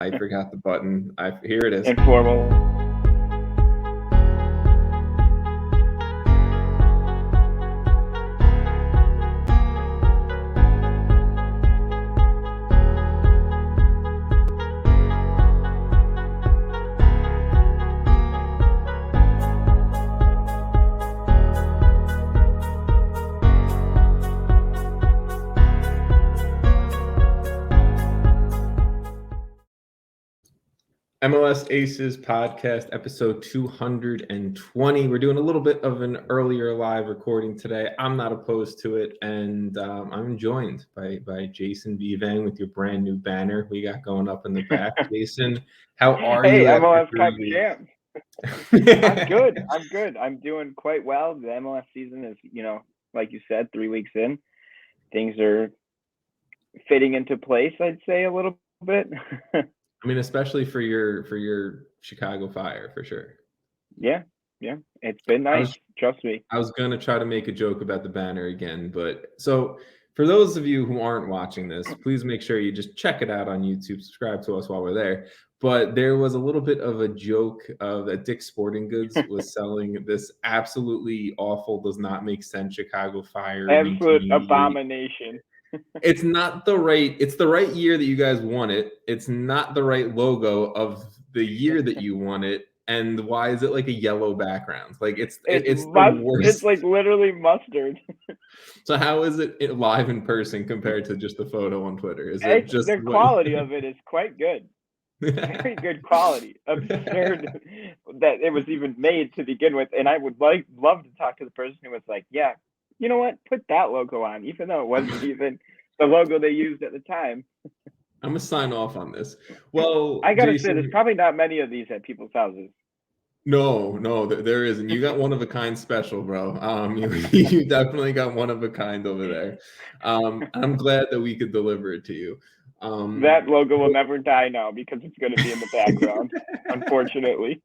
I forgot the button. Here it is. Informal. MLS Aces Podcast, episode 220. We're doing a little bit of an earlier live recording today. I'm not opposed to it, and I'm joined by Jason Vivang with your brand new banner we got going up in the back. Jason, how are you? Hey, MLS Cup champs. I'm good. I'm doing quite well. The MLS season is, like you said, 3 weeks in. Things are fitting into place, I'd say, a little bit. I mean, especially for your Chicago Fire, for sure. Yeah. It's been nice. Trust me. I was going to try to make a joke about the banner again, but so for those of you who aren't watching this, please make sure you just check it out on YouTube, subscribe to us while we're there. But there was a little bit of a joke that Dick's Sporting Goods was selling this absolutely awful, does not make sense Chicago Fire. Absolute abomination. It's the right year that you guys won it. It's not the right logo of the year that you won it. And why is it like a yellow background? Like it's the worst. It's like literally mustard. So how is it live in person compared to just the photo on Twitter? Is it just the quality of it is quite good. Very good quality. Absurd that it was even made to begin with. And I would love to talk to the person who was like, yeah, you know what? Put that logo on, even though it wasn't even the logo they used at the time. I'm gonna sign off on this. Well, I gotta say, there's probably not many of these at people's houses. No, there isn't. You got one of a kind special, bro. You definitely got one of a kind over there. I'm glad that we could deliver it to you. That logo will never die now because it's going to be in the background, unfortunately.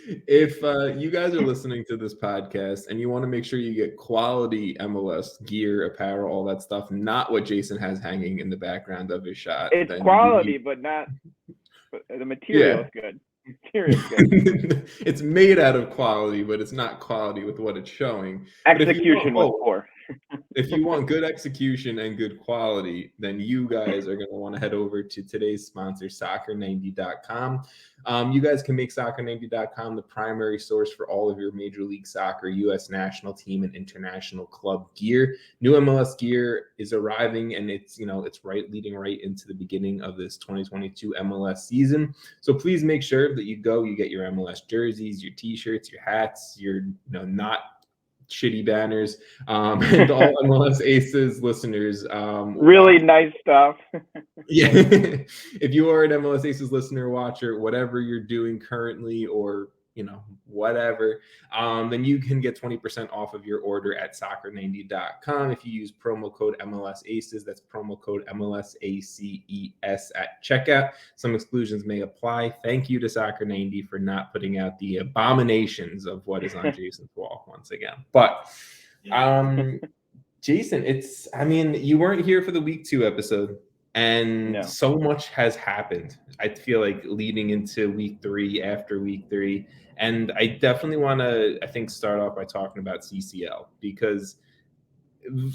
If you guys are listening to this podcast and you want to make sure you get quality MLS gear, apparel, all that stuff, not what Jason has hanging in the background of his shot. It's quality, but not the material is good. Good. It's made out of quality, but it's not quality with what it's showing. Execution was poor. If you want good execution and good quality, then you guys are going to want to head over to today's sponsor, soccer90.com. You guys can make soccer90.com the primary source for all of your Major League Soccer, U.S. national team, and international club gear. New MLS gear is arriving, and it's leading right into the beginning of this 2022 MLS season. So please make sure that you get your MLS jerseys, your T-shirts, your hats, your not shitty banners, and all MLS Aces listeners. Really nice stuff. Yeah. If you are an MLS Aces listener, watcher, whatever you're doing currently, or whatever, then you can get 20% off of your order at soccer90.com if you use promo code MLS Aces. That's promo code MLS ACES at checkout. Some exclusions may apply. Thank you to Soccer90 for not putting out the abominations of what is on Jason's wall once again. But Jason, you weren't here for the week 2 episode. And so much has happened, I feel like, leading into week 3, after week 3. And I definitely want to, start off by talking about CCL, because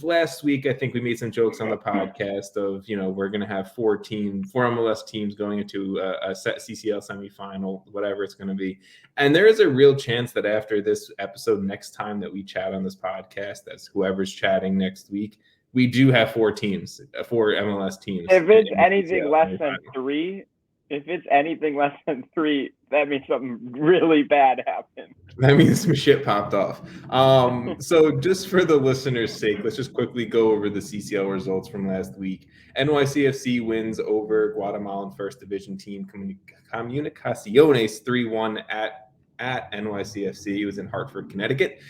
last week, I think we made some jokes on the podcast of, we're going to have 4 MLS teams going into a CCL semifinal, whatever it's going to be. And there is a real chance that after this episode, next time that we chat on this podcast, that's whoever's chatting next week, we do have 4 MLS teams. If it's anything less than 3, that means something really bad happened. That means some shit popped off. So just for the listeners' sake, let's just quickly go over the CCL results from last week. NYCFC wins over Guatemalan First Division team Comunicaciones 3-1 at NYCFC. It was in Hartford, Connecticut.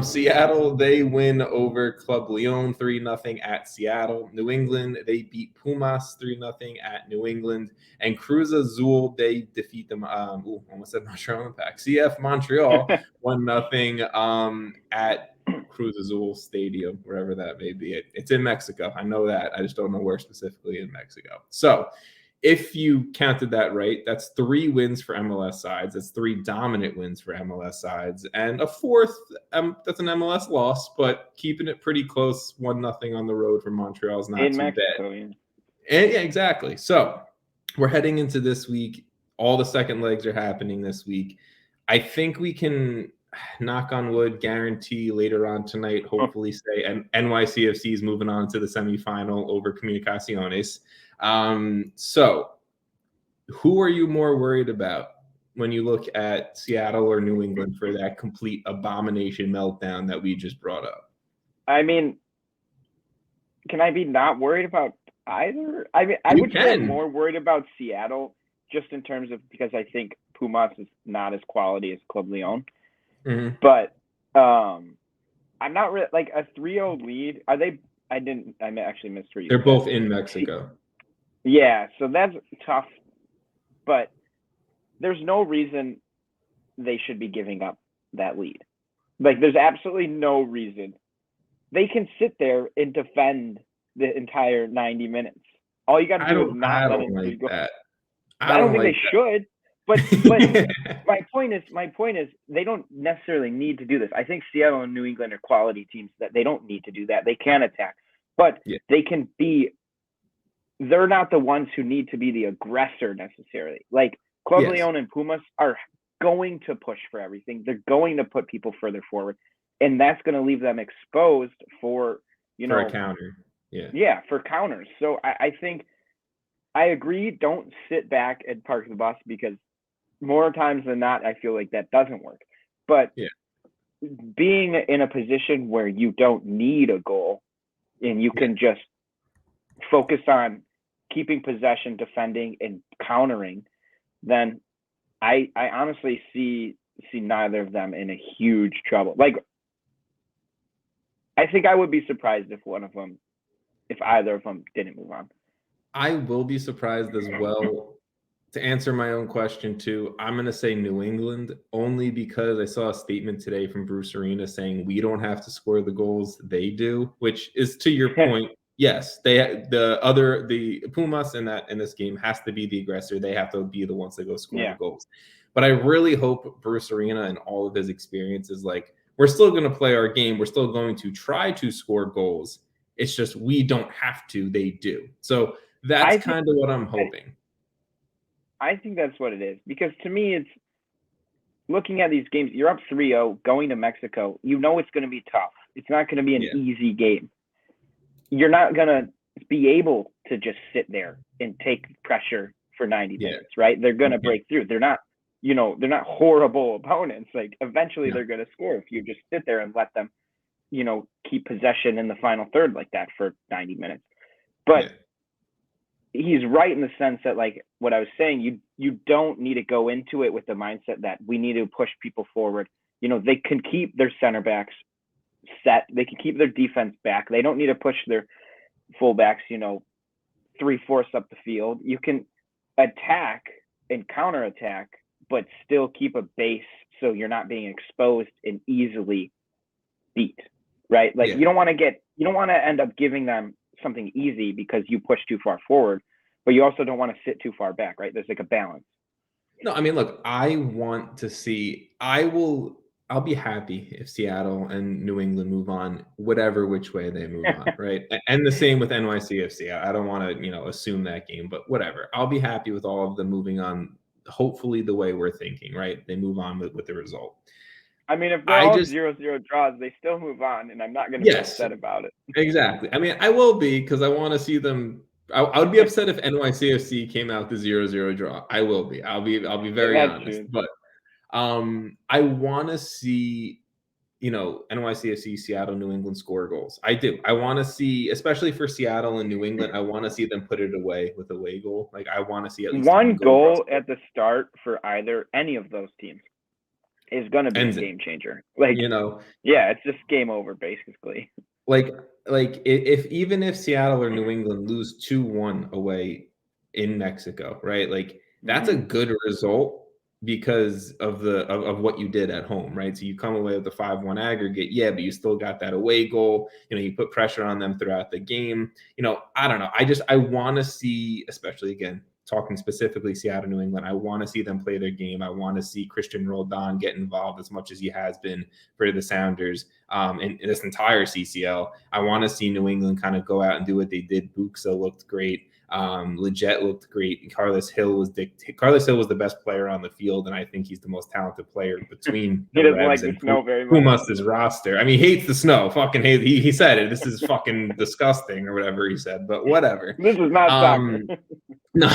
Seattle, they win over Club Leon 3-0 at Seattle. New England, they beat Pumas 3-0 at New England. And Cruz Azul, they defeat them. Almost said Montreal Impact. CF Montreal 1-0 at Cruz Azul Stadium, wherever that may be. It's in Mexico. I know that. I just don't know where specifically in Mexico. So if you counted that right, that's 3 wins for MLS sides. That's 3 dominant wins for MLS sides, and a fourth that's an MLS loss, but keeping it pretty close. 1-0 on the road for Montreal is not in too Mexico, bad. yeah. And yeah, exactly. So we're heading into this week. All the second legs are happening this week. I think we can, knock on wood, guarantee later on tonight, hopefully say NYCFC is moving on to the semifinal over Comunicaciones. So who are you more worried about when you look at Seattle or New England for that complete abomination meltdown that we just brought up? I mean, can I be not worried about either? I mean, I You would say I'm can. more worried about Seattle just in terms of because I think Pumas is not as quality as Club Leon. Mhm. But I'm not really like a 3-0 lead. Are they? I actually missed where you They're said. both in Mexico. Yeah, so that's tough. But there's no reason they should be giving up that lead. Like, there's absolutely no reason. They can sit there and defend the entire 90 minutes. All you got to do is not let in 3 goals. I don't think they should. But my point is they don't necessarily need to do this. I think Seattle and New England are quality teams that they don't need to do that. They can attack, but they can be. They're not the ones who need to be the aggressor necessarily. Like Club Leon and Pumas are going to push for everything. They're going to put people further forward, and that's going to leave them exposed for a counter. Yeah, for counters. So I think I agree. Don't sit back and park the bus because more times than not, I feel like that doesn't work. But being in a position where you don't need a goal and you can just focus on keeping possession, defending, and countering, then I honestly see neither of them in a huge trouble. Like, I think I would be surprised if either of them didn't move on. I will be surprised as well. To answer my own question too, I'm going to say New England only because I saw a statement today from Bruce Arena saying we don't have to score the goals, they do, which is to your point. Yes, the Pumas in this game has to be the aggressor. They have to be the ones that go score the goals. But I really hope Bruce Arena and all of his experience is like, we're still going to play our game. We're still going to try to score goals. It's just we don't have to. They do. So that's kind of what I'm hoping. I think that's what it is. Because to me, it's looking at these games, you're up 3-0, going to Mexico. You know it's going to be tough. It's not going to be an easy game. You're not going to be able to just sit there and take pressure for 90 minutes, right? They're going to break through. They're not, they're not horrible opponents. Like, eventually they're going to score if you just sit there and let them, keep possession in the final third like that for 90 minutes. But he's right in the sense that, like what I was saying, you don't need to go into it with the mindset that we need to push people forward. They can keep their center backs set. They can keep their defense back. They don't need to push their fullbacks, 3/4 up the field. You can attack and counterattack, but still keep a base so you're not being exposed and easily beat, right? Like you don't want to end up giving them something easy because you push too far forward, but you also don't want to sit too far back, right? There's like a balance. No, I mean, look, I want to see, I'll be happy if Seattle and New England move on, which way they move on, right? And the same with NYCFC. I don't want to, assume that game, but whatever. I'll be happy with all of them moving on, hopefully the way we're thinking, right? They move on with the result. I mean, if they're all 0-0 draws, they still move on, and I'm not going to be upset about it. Exactly. I mean, I will be because I want to see them. I would be upset if NYCFC came out the 0-0 draw. I will be. I'll be very honest. True. But I want to see, NYCFC, Seattle, New England score goals. I do. I want to see, especially for Seattle and New England, I want to see them put it away with a away goal. Like, I want to see at least one goal at the start for any of those teams is going to be a game changer. Like, it's just game over basically. Like if Seattle or New England lose 2-1 away in Mexico, right? Like, that's a good result because of what you did at home, right? So you come away with the 5-1 aggregate, but you still got that away goal. You put pressure on them throughout the game. I don't know. I want to see, especially again, talking specifically Seattle, New England, I want to see them play their game. I want to see Christian Roldan get involved as much as he has been for the Sounders in this entire CCL. I want to see New England kind of go out and do what they did. Buxa looked great. Leggett looked great. Carlos Hill was the best player on the field, and I think he's the most talented player between he doesn't like the snow very much. Pumas' roster. I mean, he hates the sno. Fucking hates. He said it. This is fucking disgusting or whatever he said. But whatever. This is not soccer. No,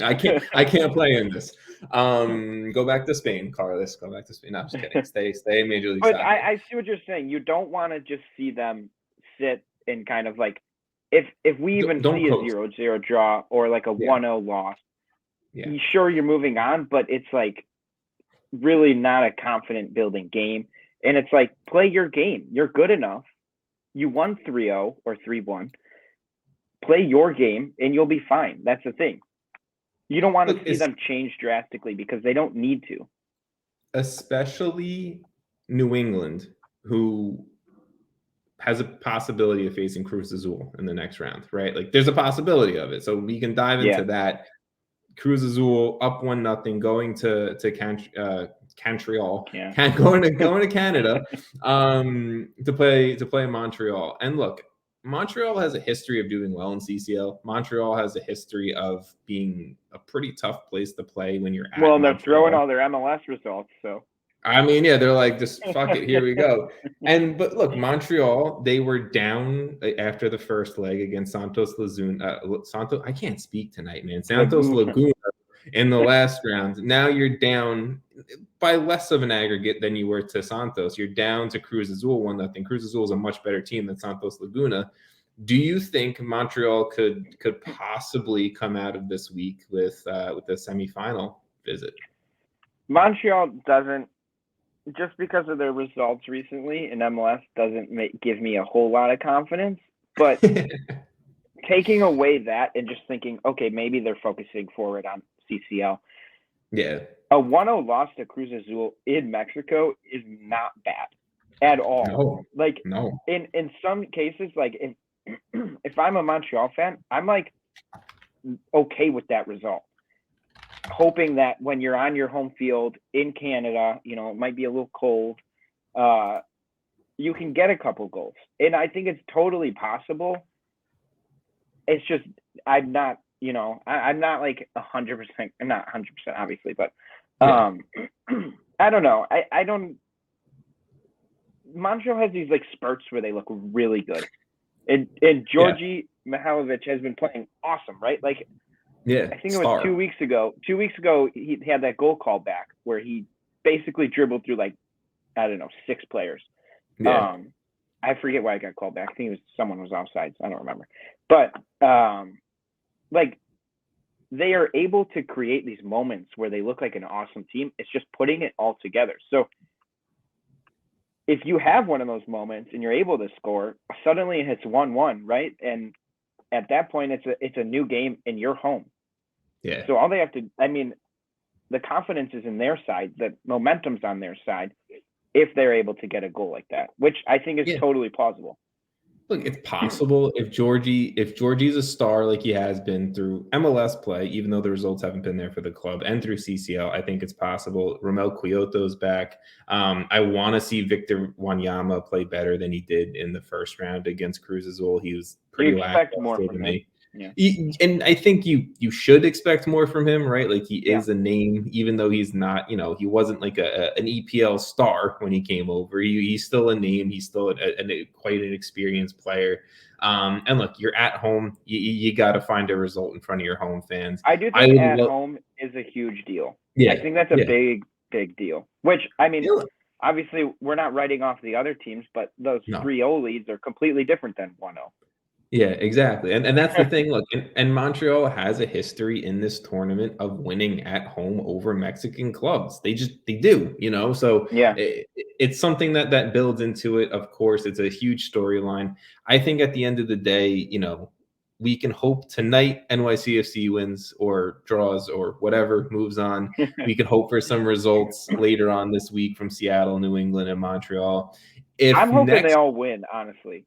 I can't play in this. Go back to Spain, Carlos. Go back to Spain. No, I'm just kidding. Stay Major League Soccer. But I see what you're saying. You don't want to just see them sit and kind of like, if we even see a 0-0 draw or like a 1-0 loss, sure, you're moving on, but it's like really not a confident building game. And it's like, play your game. You're good enough. You won 3-0 or 3-1. Play your game and you'll be fine. That's the thing. You don't want to see them change drastically because they don't need to. Especially New England, who has a possibility of facing Cruz Azul in the next round, right? Like there's a possibility of it. So we can dive into that. Cruz Azul up 1-0, going to Montreal, going to Canada to play Montreal. And look, Montreal has a history of doing well in CCL. Montreal has a history of being a pretty tough place to play when you're at Montreal. They're throwing all their MLS results, so. I mean, yeah, they're like, just fuck it, here we go. But look, Montreal, they were down after the first leg against Santos Laguna. I can't speak tonight, man. Santos Laguna in the last round. Now you're down by less of an aggregate than you were to Santos. You're down to Cruz Azul 1-0. Cruz Azul is a much better team than Santos Laguna. Do you think Montreal could possibly come out of this week with a semifinal visit? Montreal doesn't. Just because of their results recently in MLS doesn't give me a whole lot of confidence. But taking away that and just thinking, okay, maybe they're focusing forward on CCL. Yeah. A 1-0 loss to Cruz Azul in Mexico is not bad at all. No. In some cases, like if I'm a Montreal fan, I'm like okay with that result. Hoping that when you're on your home field in Canada, it might be a little cold, you can get a couple goals. And I think it's totally possible. It's just, I'm not like 100%, I'm not 100% obviously, but I don't know. Montreal has these like spurts where they look really good. And Georgi Mihailovic has been playing awesome, right? Like, yeah, I think it was 2 weeks ago. 2 weeks ago, he had that goal call back where he basically dribbled through 6 players. Yeah. I forget why I got called back. I think someone was offsides. I don't remember. But they are able to create these moments where they look like an awesome team. It's just putting it all together. So if you have one of those moments and you're able to score, suddenly it's 1-1, right? And at that point, it's a new game in your home. Yeah. So all they have to, the confidence is in their side, the momentum's on their side, if they're able to get a goal like that, which I think is totally plausible. Look, it's possible if Georgie's a star like he has been through MLS play, even though the results haven't been there for the club, and through CCL, I think it's possible. Romel Quioto's back. I want to see Victor Wanyama play better than he did in the first round against Cruz Azul. He was pretty lackluster to me. Yeah. And I think you should expect more from him, right? Like he is a name, even though he's not, he wasn't like an EPL star when he came over. He's still a name. He's still quite an experienced player. And look, you're at home. You got to find a result in front of your home fans. I do think at home is a huge deal. Yeah, I think that's a big deal. Which, obviously we're not writing off the other teams, but those 3-0 leads are completely different than 1-0. Yeah, exactly. And that's the thing. Look, and Montreal has a history in this tournament of winning at home over Mexican clubs. They do, So it's something that builds into it. Of course, it's a huge storyline. I think at the end of the day, we can hope tonight NYCFC wins or draws or whatever moves on. We can hope for some results later on this week from Seattle, New England, and Montreal. I'm hoping they all win, honestly.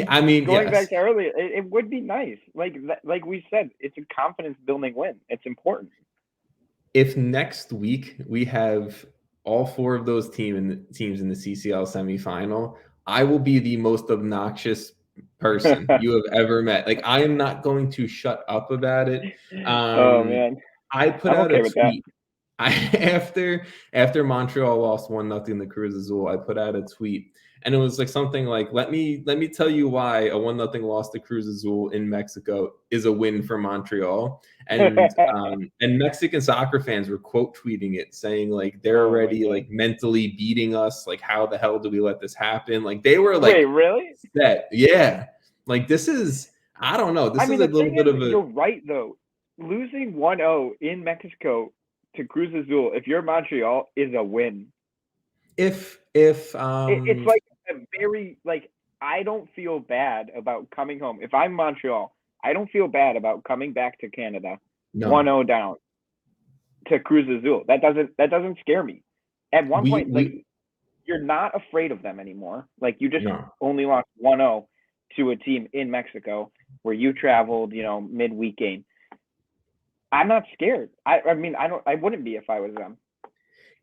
I mean, going back to earlier, it would be nice. Like we said, it's a confidence-building win. It's important. If next week we have all 4 of those teams in the CCL semifinal, I will be the most obnoxious person you have ever met. Like, I am not going to shut up about it. Oh man, I put out a tweet. After Montreal lost 1-0 to Cruz Azul, I put out a tweet, and it was like something like, let me tell you why a 1-0 loss to Cruz Azul in Mexico is a win for Montreal. And Mexican soccer fans were quote tweeting it, saying like they're already like mentally beating us. Like, how the hell do we let this happen? Like, they were like, wait, really? Set. Yeah. Like, this is, I don't know. This is a little bit of a. You're right though. Losing 1-0 in Mexico to Cruz Azul, if you're Montreal, is a win. It's like a very, like, I don't feel bad about coming home. If I'm Montreal, I don't feel bad about coming back to Canada 1-0 down to Cruz Azul. That doesn't scare me. At one point, like, you're not afraid of them anymore. Like, you just only lost 1-0 to a team in Mexico where you traveled, midweek game. I'm not scared. I mean, I wouldn't be if I was them.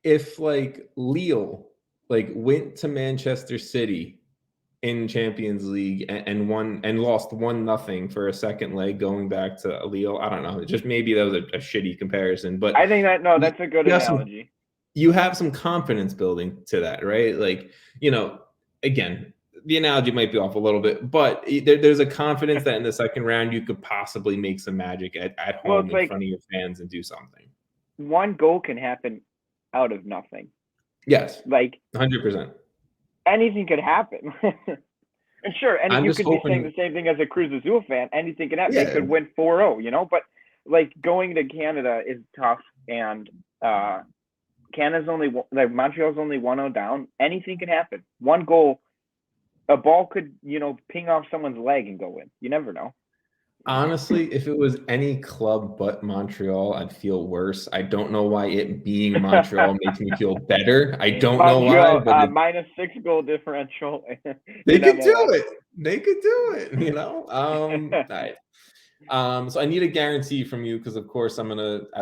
If like Lille like went to Manchester City in Champions League and won and lost 1-0 for a second leg going back to Lille, I don't know. Just maybe that was a shitty comparison, but I think that's a good analogy. You have some confidence building to that, right? Like, again, the analogy might be off a little bit, but there's a confidence that in the second round you could possibly make some magic at home in front of your fans and do something. One goal can happen out of nothing. Yes, like 100%. Anything could happen. And sure, and you could be saying the same thing as a Cruz Azul fan. Anything can happen. Yeah. They could win 4-0, But like going to Canada is tough, and Canada's Montreal's only 1-0 down. Anything can happen. One goal. A ball could, ping off someone's leg and go in. You never know. Honestly, if it was any club but Montreal, I'd feel worse. I don't know why it being Montreal makes me feel better. I don't know why. But minus 6 goal differential. They could do it. They could do it. Right. So I need a guarantee from you because, of course, I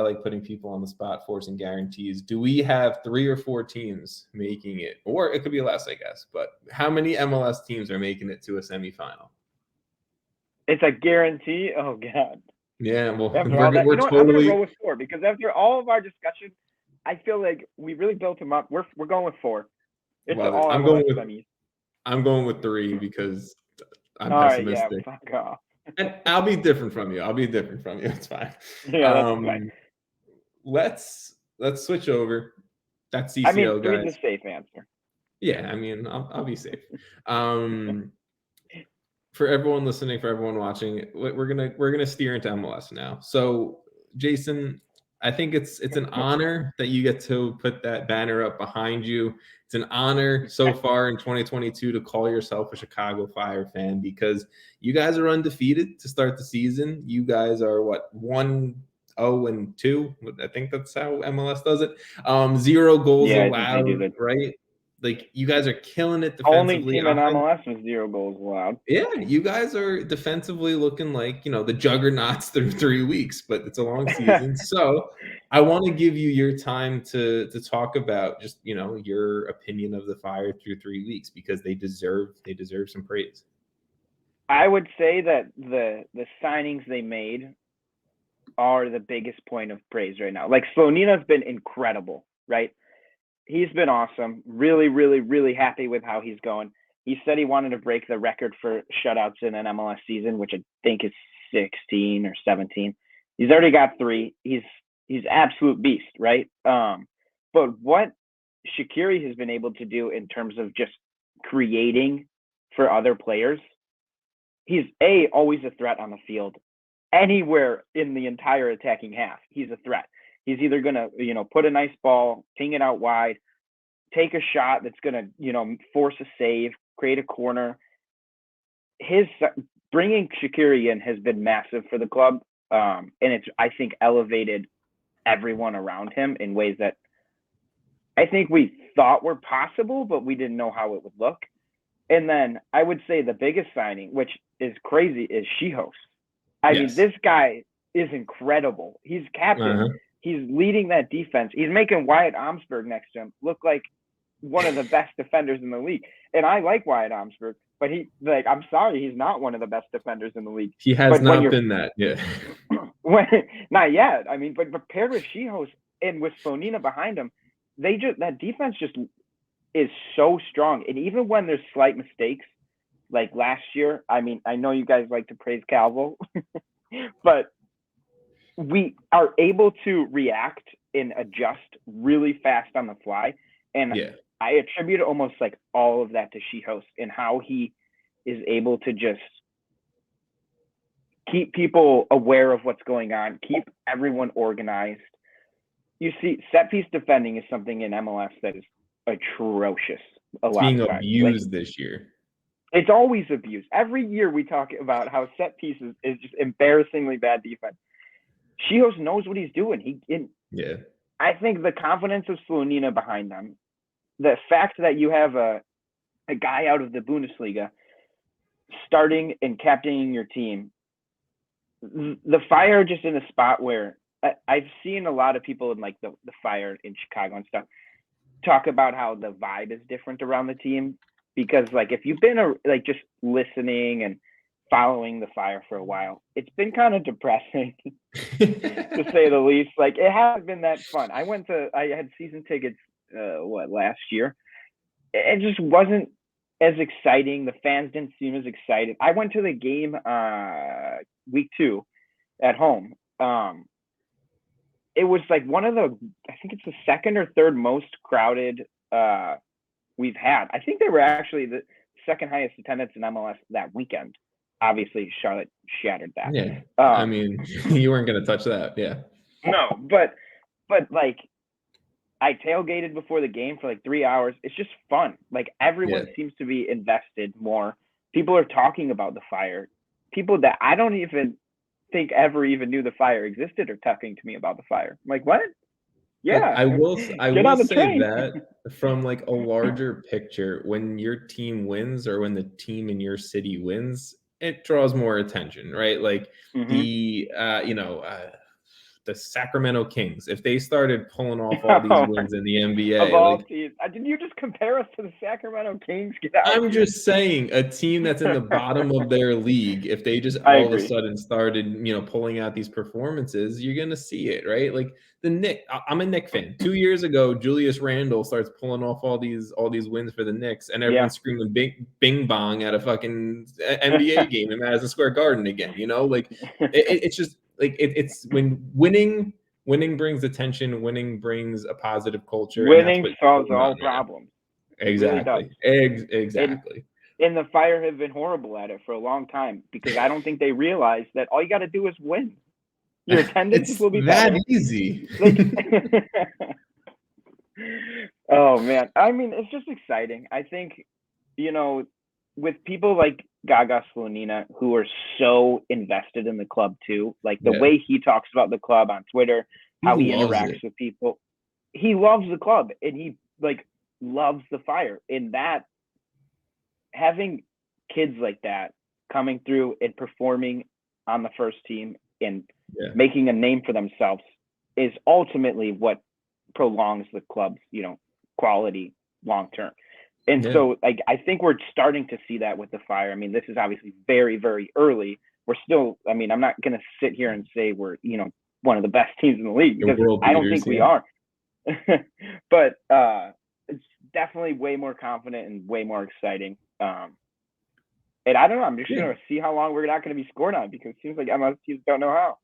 like putting people on the spot, forcing guarantees. Do we have 3 or 4 teams making it? Or it could be less, I guess. But how many MLS teams are making it to a semifinal? It's a guarantee. Oh God. Yeah, well, we're totally. I'm gonna go with 4 because after all of our discussion, I feel like we really built them up. We're going with 4. It's all I'm going with 3 because I'm pessimistic. Right, yeah, fuck off. And I'll be different from you. It's fine. Yeah, that's fine. Let's switch over. That's CCL, guys. 3's a safe answer. Yeah, I mean, I'll be safe. For everyone listening, for everyone watching, we're gonna steer into MLS now. So, Jason, I think it's an honor that you get to put that banner up behind you. It's an honor so far in 2022 to call yourself a Chicago Fire fan because you guys are undefeated to start the season. You guys are 1-0-2. I think that's how MLS does it. 0 goals allowed, right? Like, you guys are killing it defensively. Only team in MLS with 0 goals allowed. Yeah, you guys are defensively looking like, the juggernauts through 3 weeks, but it's a long season. So I want to give you your time to talk about just, your opinion of the Fire through 3 weeks because they deserve some praise. I would say that the signings they made are the biggest point of praise right now. Like, Slonina's been incredible, right? He's been awesome. Really, really, really happy with how he's going. He said he wanted to break the record for shutouts in an MLS season, which I think is 16 or 17. He's already got 3. He's absolute beast, right? But what Shaqiri has been able to do in terms of just creating for other players, he's always a threat on the field. Anywhere in the entire attacking half, he's a threat. He's either going to, put a nice ball, ping it out wide, take a shot that's going to, force a save, create a corner. His bringing Shaqiri in has been massive for the club. And it's, I think, elevated everyone around him in ways that I think we thought were possible, but we didn't know how it would look. And then I would say the biggest signing, which is crazy, is Shihos. I mean, Yes. this guy is incredible. He's captain. Uh-huh. He's leading that defense. He's making Wyatt Omsberg next to him look like one of the best defenders in the league. And I like Wyatt Omsberg, but I'm sorry, he's not one of the best defenders in the league. He has not been that. Yeah. Not yet. I mean, but paired with Shihos and with Slonina behind him, that defense just is so strong. And even when there's slight mistakes, like last year, I mean, I know you guys like to praise Calvo, but we are able to react and adjust really fast on the fly. And I attribute almost like all of that to Shihos and how he is able to just keep people aware of what's going on, keep everyone organized. You see, set piece defending is something in MLS that is atrocious. It's being abused this year. It's always abused. Every year we talk about how set pieces is just embarrassingly bad defense. Shihos knows what he's doing. I think the confidence of Slonina behind them, the fact that you have a guy out of the Bundesliga starting and captaining your team, the Fire are just in a spot where I've seen a lot of people in like the Fire in Chicago and stuff talk about how the vibe is different around the team, because like if you've been just listening and following the Fire for a while, it's been kind of depressing to say the least. Like it hasn't been that fun. I had season tickets last year. It just wasn't as exciting. The fans didn't seem as excited. I went to the game week 2 at home. It was like I think it's the second or third most crowded we've had. I think they were actually the second highest attendance in MLS that weekend. Obviously, Charlotte shattered that. Yeah, I mean, you weren't going to touch that. Yeah. No, but like, I tailgated before the game for like 3 hours. It's just fun. Like everyone seems to be invested more. People are talking about the Fire. People that I don't even think ever even knew the Fire existed are talking to me about the Fire. I'm like, what? Yeah. I will say that from like a larger picture, when your team wins or when the team in your city wins, it draws more attention, right? Like the Sacramento Kings, if they started pulling off all these wins in the NBA. Of all teams. Didn't you just compare us to the Sacramento Kings? I'm just saying, a team that's in the bottom of their league, if they just all of a sudden started, pulling out these performances, you're going to see it, right? Like the Knicks, I'm a Knicks fan. 2 years ago, Julius Randle starts pulling off all these wins for the Knicks, and everyone's screaming bing bong at a fucking NBA game in Madison Square Garden again, Like it's just like it's when winning brings attention, winning brings a positive culture. Winning solves all problems. Exactly. Really exactly. And the Fire have been horrible at it for a long time, because I don't think they realize that all you got to do is win. Your attendance will be that better. Easy. Oh man, I mean, it's just exciting. I think, with people like Gaga Slonina, who are so invested in the club too, like the way he talks about the club on Twitter, how he interacts with people, he loves the club, and he like loves the Fire. In that, having kids like that coming through and performing on the first team and making a name for themselves is ultimately what prolongs the club's, quality long term. And so, like, I think we're starting to see that with the Fire. I mean, this is obviously very, very early. We're still, I mean, I'm not going to sit here and say we're, one of the best teams in the league, because I don't think we are. But it's definitely way more confident and way more exciting. And I don't know. I'm just going to see how long we're not going to be scored on, because it seems like MLS teams don't know how.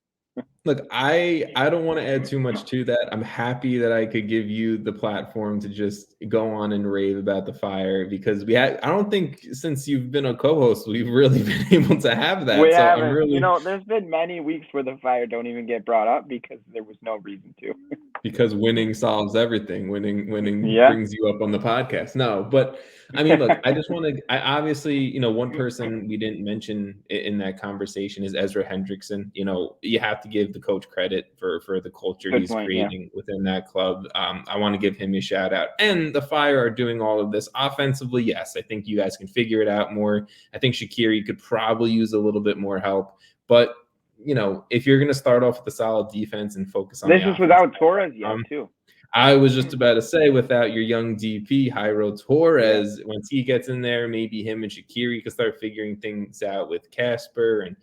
Look, I don't want to add too much to that. I'm happy that I could give you the platform to just go on and rave about the Fire, because I don't think since you've been a co-host, we've really been able to have that. We haven't. There's been many weeks where the Fire don't even get brought up because there was no reason to. because winning solves everything. Winning Yeah. brings you up on the podcast. No, but I mean, look, I just want to. I obviously, one person we didn't mention in that conversation is Ezra Hendrickson. You have to give the coach credit for the culture Good he's point, creating within that club. I want to give him a shout out. And the Fire are doing all of this offensively. Yes, I think you guys can figure it out more. I think Shaqiri could probably use a little bit more help, but if you're going to start off with a solid defense and focus on this is without Torres yet, too. I was just about to say, without your young DP, Jairo Torres, once he gets in there, maybe him and Shaqiri can start figuring things out with Casper. And,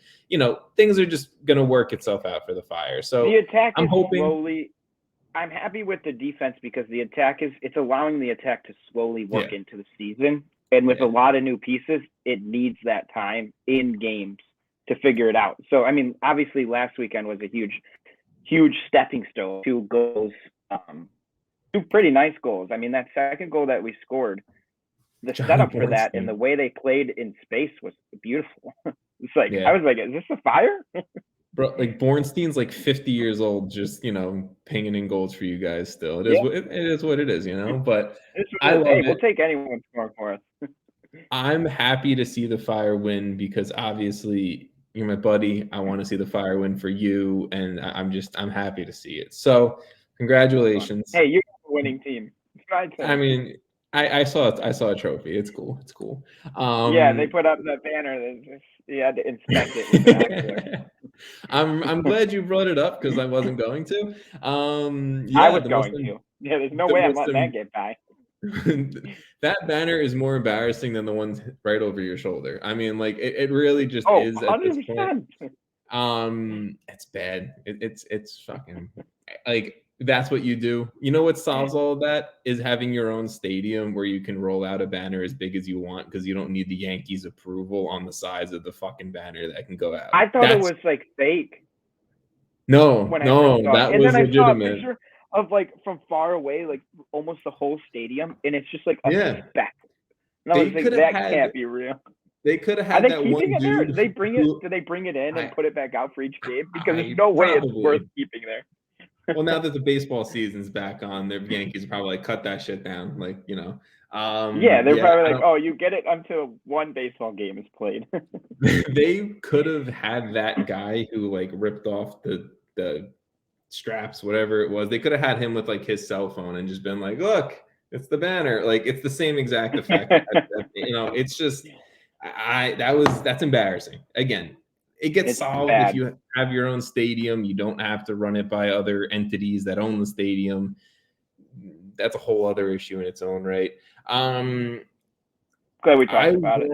things are just going to work itself out for the Fire. So the attack I'm is hoping slowly – I'm happy with the defense because the attack it's allowing the attack to slowly work into the season. And with a lot of new pieces, it needs that time in games to figure it out. So, I mean, obviously last weekend was a huge stepping stone. 2 goals, 2 pretty nice goals. I mean, that second goal that we scored, the setup for that and the way they played in space was beautiful. It's like, I was like, is this a Fire? Bro, like Bornstein's like 50 years old, just, pinging in goals for you guys still. It is what it is, but I love it. We'll take anyone scoring for us. I'm happy to see the Fire win because obviously you're my buddy. I want to see the Fire win for you, and I'm happy to see it. So, congratulations. Hey, you have a winning team. I mean, I saw a trophy. It's cool. It's cool. They put up that banner. You had to inspect it. I'm glad you brought it up because I wasn't going to. I was going to. Yeah, there's no way I'm letting that get by. That banner is more embarrassing than the ones right over your shoulder. I mean, like it really just is at 100%. this point. It's bad. It's fucking like that's what you do. You know what solves all of that is having your own stadium where you can roll out a banner as big as you want because you don't need the Yankees approval on the sides of the fucking banner that can go out. I thought it was like fake. No, that was legitimate. I saw a picture of like from far away, like almost the whole stadium, and it's just like a speck. And I was like, that can't be real. They could have had that one dude. There? Did they bring it in and put it back out for each game? Because there's no way it's worth keeping there. Well, now that the baseball season's back on, the Yankees are probably like cut that shit down, like they're probably like, oh, you get it until one baseball game is played. They could have had that guy who like ripped off the straps, whatever it was. They could have had him with like his cell phone and just been like, look, it's the banner. Like it's the same exact effect. It's just that's embarrassing. Again, it gets solved if you have your own stadium. You don't have to run it by other entities that own the stadium. That's a whole other issue in its own right. Glad we talked about it.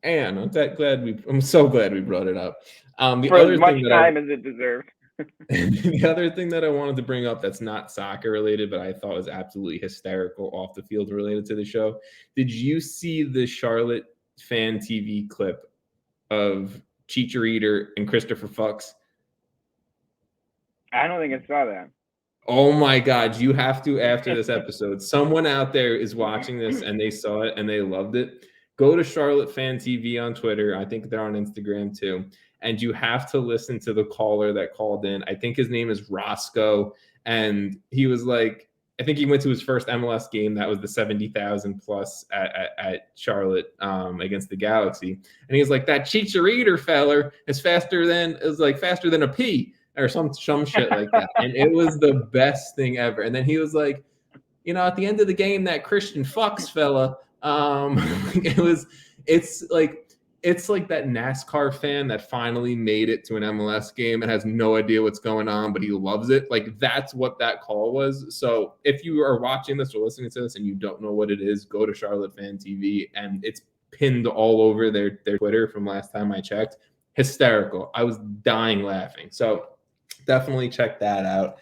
And I'm so glad we brought it up. For as much time as it deserved. The other thing that I wanted to bring up that's not soccer related, but I thought was absolutely hysterical off the field related to the show. Did you see the Charlotte Fan TV clip of Chicharito and Christopher Fuchs? I don't think I saw that. Oh my God, you have to after this episode. Someone out there is watching this and they saw it and they loved it. Go to Charlotte Fan TV on Twitter. I think they're on Instagram too. And you have to listen to the caller that called in. I think his name is Roscoe. And he was like, I think he went to his first MLS game. That was the 70,000 plus at Charlotte against the Galaxy. And he was like, that Chicharito feller is faster than a pea or some shit like that. And it was the best thing ever. And then he was like, at the end of the game, that Christian Fuchs fella, it's like that NASCAR fan that finally made it to an MLS game and has no idea what's going on, but he loves it. Like that's what that call was. So if you are watching this or listening to this and you don't know what it is, go to Charlotte Fan TV and it's pinned all over their Twitter from last time I checked. Hysterical. I was dying laughing. So definitely check that out.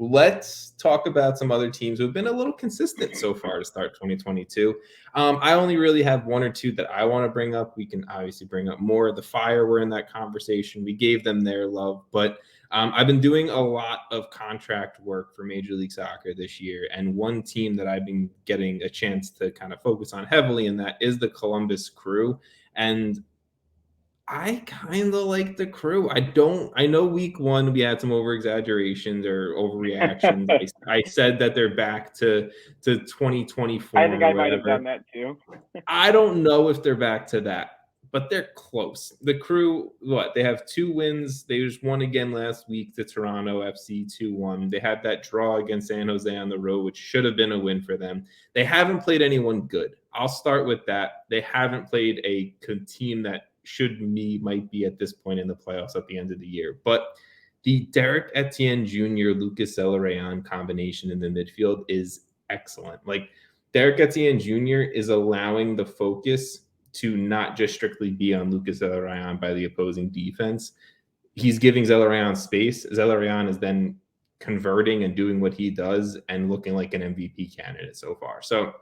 Let's talk about some other teams who have been a little consistent so far to start 2022. I only really have one or two that I want to bring up. We can obviously bring up more. The Fire were in that conversation. We gave them their love, but I've been doing a lot of contract work for Major League Soccer this year, and one team that I've been getting a chance to kind of focus on heavily in that is the Columbus Crew. And I kind of like the Crew. I know week one we had some over exaggerations or overreactions. I said that they're back to 2020 I form think or I might have done whatever. that too. I don't know if they're back to that, but they're close. The Crew, they have 2 wins. They just won again last week to Toronto FC 2-1. They had that draw against San Jose on the road, which should have been a win for them. They haven't played anyone good. I'll start with that. They haven't played a team that might be at this point in the playoffs at the end of the year. But the Derek Etienne Jr., Lucas Zelarayan combination in the midfield is excellent. Like, Derek Etienne Jr. is allowing the focus to not just strictly be on Lucas Zelarayan by the opposing defense. He's giving Zelarayan space. Zelarayan is then converting and doing what he does and looking like an MVP candidate so far. So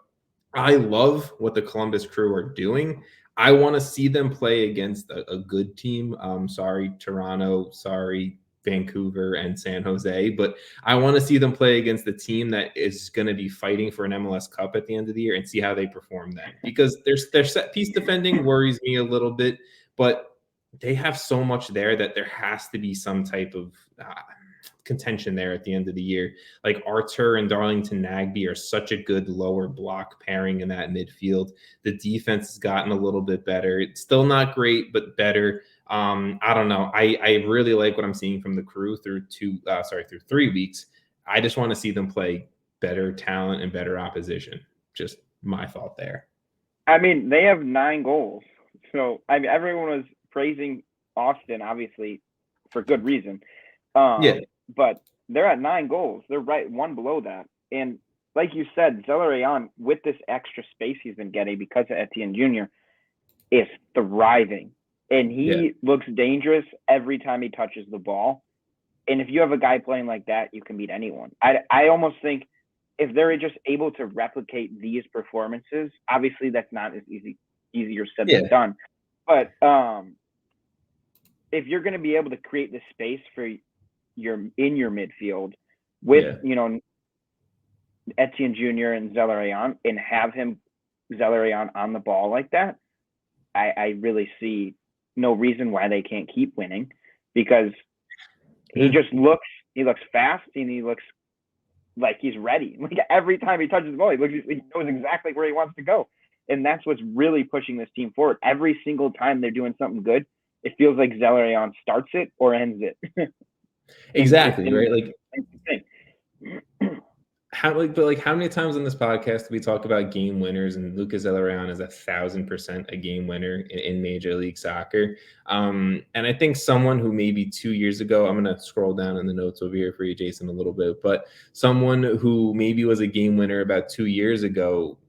I love what the Columbus Crew are doing. I want to see them play against a good team. Sorry, Toronto. Sorry, Vancouver and San Jose, but I want to see them play against the team that is going to be fighting for an MLS Cup at the end of the year and see how they perform then. Because their set piece defending worries me a little bit, but they have so much there that there has to be some type of contention there at the end of the year. Like Artur and Darlington Nagbe are such a good lower block pairing in that midfield. The defense has gotten a little bit better. It's still not great, but better. I don't know. I really like what I'm seeing from the Crew through 3 weeks. I just want to see them play better talent and better opposition. Just my thought there. I mean, they have 9 goals. So everyone was praising Austin, obviously, for good reason. But they're at 9 goals. They're right one below that. And like you said, Zelarayan, with this extra space he's been getting because of Etienne Jr., is thriving. And he looks dangerous every time he touches the ball. And if you have a guy playing like that, you can beat anyone. I almost think if they're just able to replicate these performances, obviously that's not as easier said than done. But if you're going to be able to create the space for your midfield with Etienne Jr. and Zelarayan and have Zelarayan on the ball like that, I really see no reason why they can't keep winning, because he looks fast and he looks like he's ready. Like every time he touches the ball, he knows exactly where he wants to go. And that's what's really pushing this team forward. Every single time they're doing something good, it feels like Zelarayan starts it or ends it. Exactly, right? Like how many times on this podcast do we talk about game winners, and Lucas Zelarayan is 1,000% a game winner in Major League Soccer. And I think someone who maybe 2 years ago, I'm going to scroll down in the notes over here for you, Jason, a little bit, but someone who maybe was a game winner about 2 years ago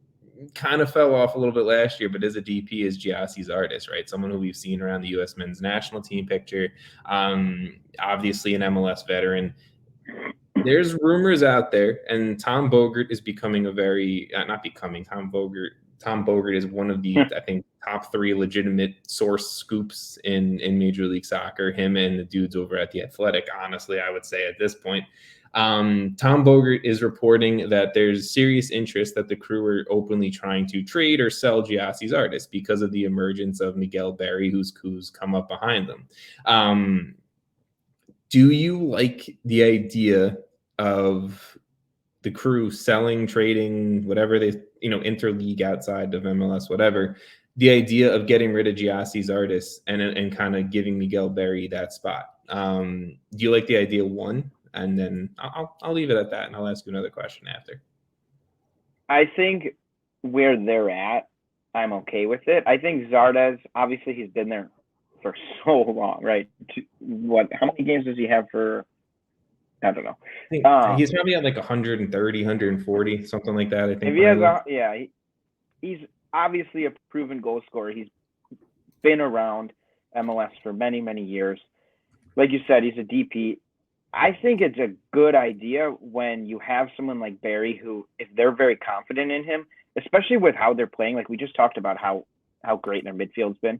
kind of fell off a little bit last year, but as a DP is Gyasi Zardes, right? Someone who we've seen around the U.S. men's national team picture, obviously an MLS veteran. There's rumors out there, and Tom Bogert is becoming a very Tom Bogert is one of the I think top 3 legitimate source scoops in Major League Soccer. Him and the dudes over at The Athletic, honestly, I would say at this point. Tom Bogert is reporting that there's serious interest that the Crew are openly trying to trade or sell Gyasi Zardes because of the emergence of Miguel Berry, who's come up behind them. Do you like the idea of the Crew selling, trading, whatever they, interleague outside of MLS, whatever, the idea of getting rid of Gyasi Zardes and kind of giving Miguel Berry that spot? Do you like the idea, one? And then I'll leave it at that, and I'll ask you another question after. I think where they're at, I'm okay with it. I think Zardes, obviously he's been there for so long, right? How many games does he have for? I don't know. He's probably at like 130, 140, something like that. I think. If he has he's obviously a proven goal scorer. He's been around MLS for many, many years. Like you said, he's a DP. I think it's a good idea when you have someone like Berry who, if they're very confident in him, especially with how they're playing, like we just talked about how great their midfield's been.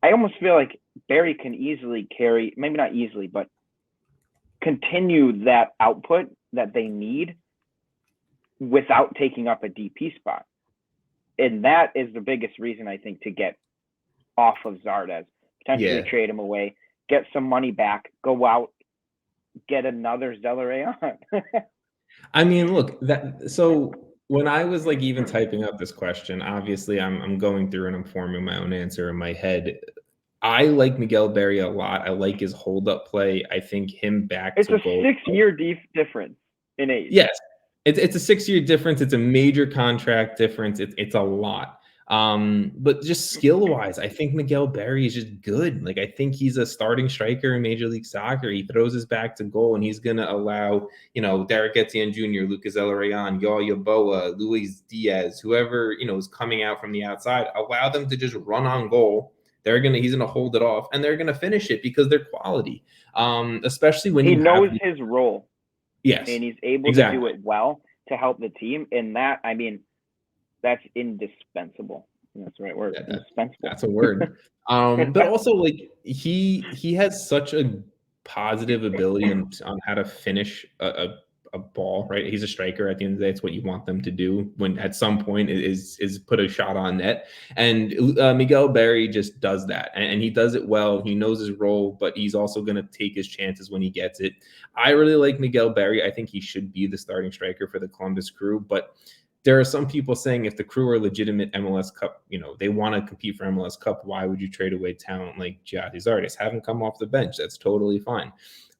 I almost feel like Berry can easily carry, maybe not easily, but continue that output that they need without taking up a DP spot. And that is the biggest reason, I think, to get off of Zardes, potentially trade him away, get some money back, go out, get another Zelarayan. I mean, look, so when I was like even typing up this question, obviously I'm going through and I'm forming my own answer in my head. I like Miguel Berry a lot. I like his hold-up play. I think him back it's to a goal. 6-year difference in age. Yes, it's a 6-year difference. It's a major contract difference. It's a lot. But just skill-wise, I think Miguel Berry is just good. Like, I think he's a starting striker in Major League Soccer. He throws his back to goal, and he's going to allow, Derek Etienne Jr., Lucas Zelarayan, Yaya Boa, Luis Diaz, whoever, is coming out from the outside, allow them to just run on goal. He's gonna hold it off, and they're gonna finish it because they're quality. Especially when he knows his role. Yes, and he's able to do it well to help the team. And that, I mean, that's indispensable. That's the right word. Yeah, indispensable. That's a word. But also, like, he has such a positive ability on how to finish a ball, right? He's a striker. At the end of the day, it's what you want them to do when at some point is put a shot on net. And Miguel Berry just does that, and he does it well. He knows his role, but he's also going to take his chances when he gets it. I really like Miguel Berry. I think he should be the starting striker for the Columbus Crew, but there are some people saying if the Crew are legitimate MLS Cup, they want to compete for MLS Cup, why would you trade away talent like Gyasi Zardes? Have him come off the bench. That's totally fine.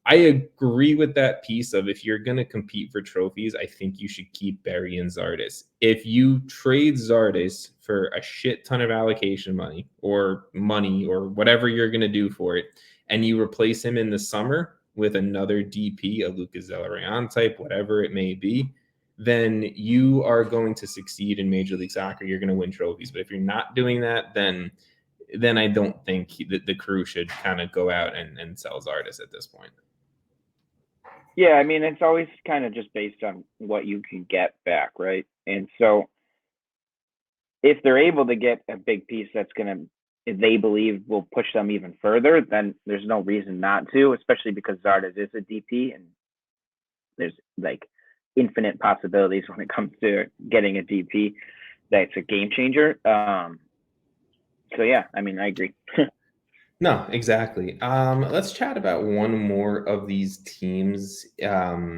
I agree with that piece of if you're going to compete for trophies, I think you should keep Berry and Zardes. If you trade Zardes for a shit ton of allocation money or whatever you're going to do for it, and you replace him in the summer with another DP, a Lucas Zelarayan type, whatever it may be, then you are going to succeed in Major League Soccer. You're going to win trophies. But if you're not doing that, then I don't think that the Crew should kind of go out and sell Zardes at this point. Yeah, I mean, it's always kind of just based on what you can get back, right? And so if they're able to get a big piece that's going to, if they believe will push them even further, then there's no reason not to, especially because Zardes is a DP and there's like infinite possibilities when it comes to getting a DP that's a game changer. So yeah, I mean, I agree. No, exactly. Let's chat about one more of these teams, that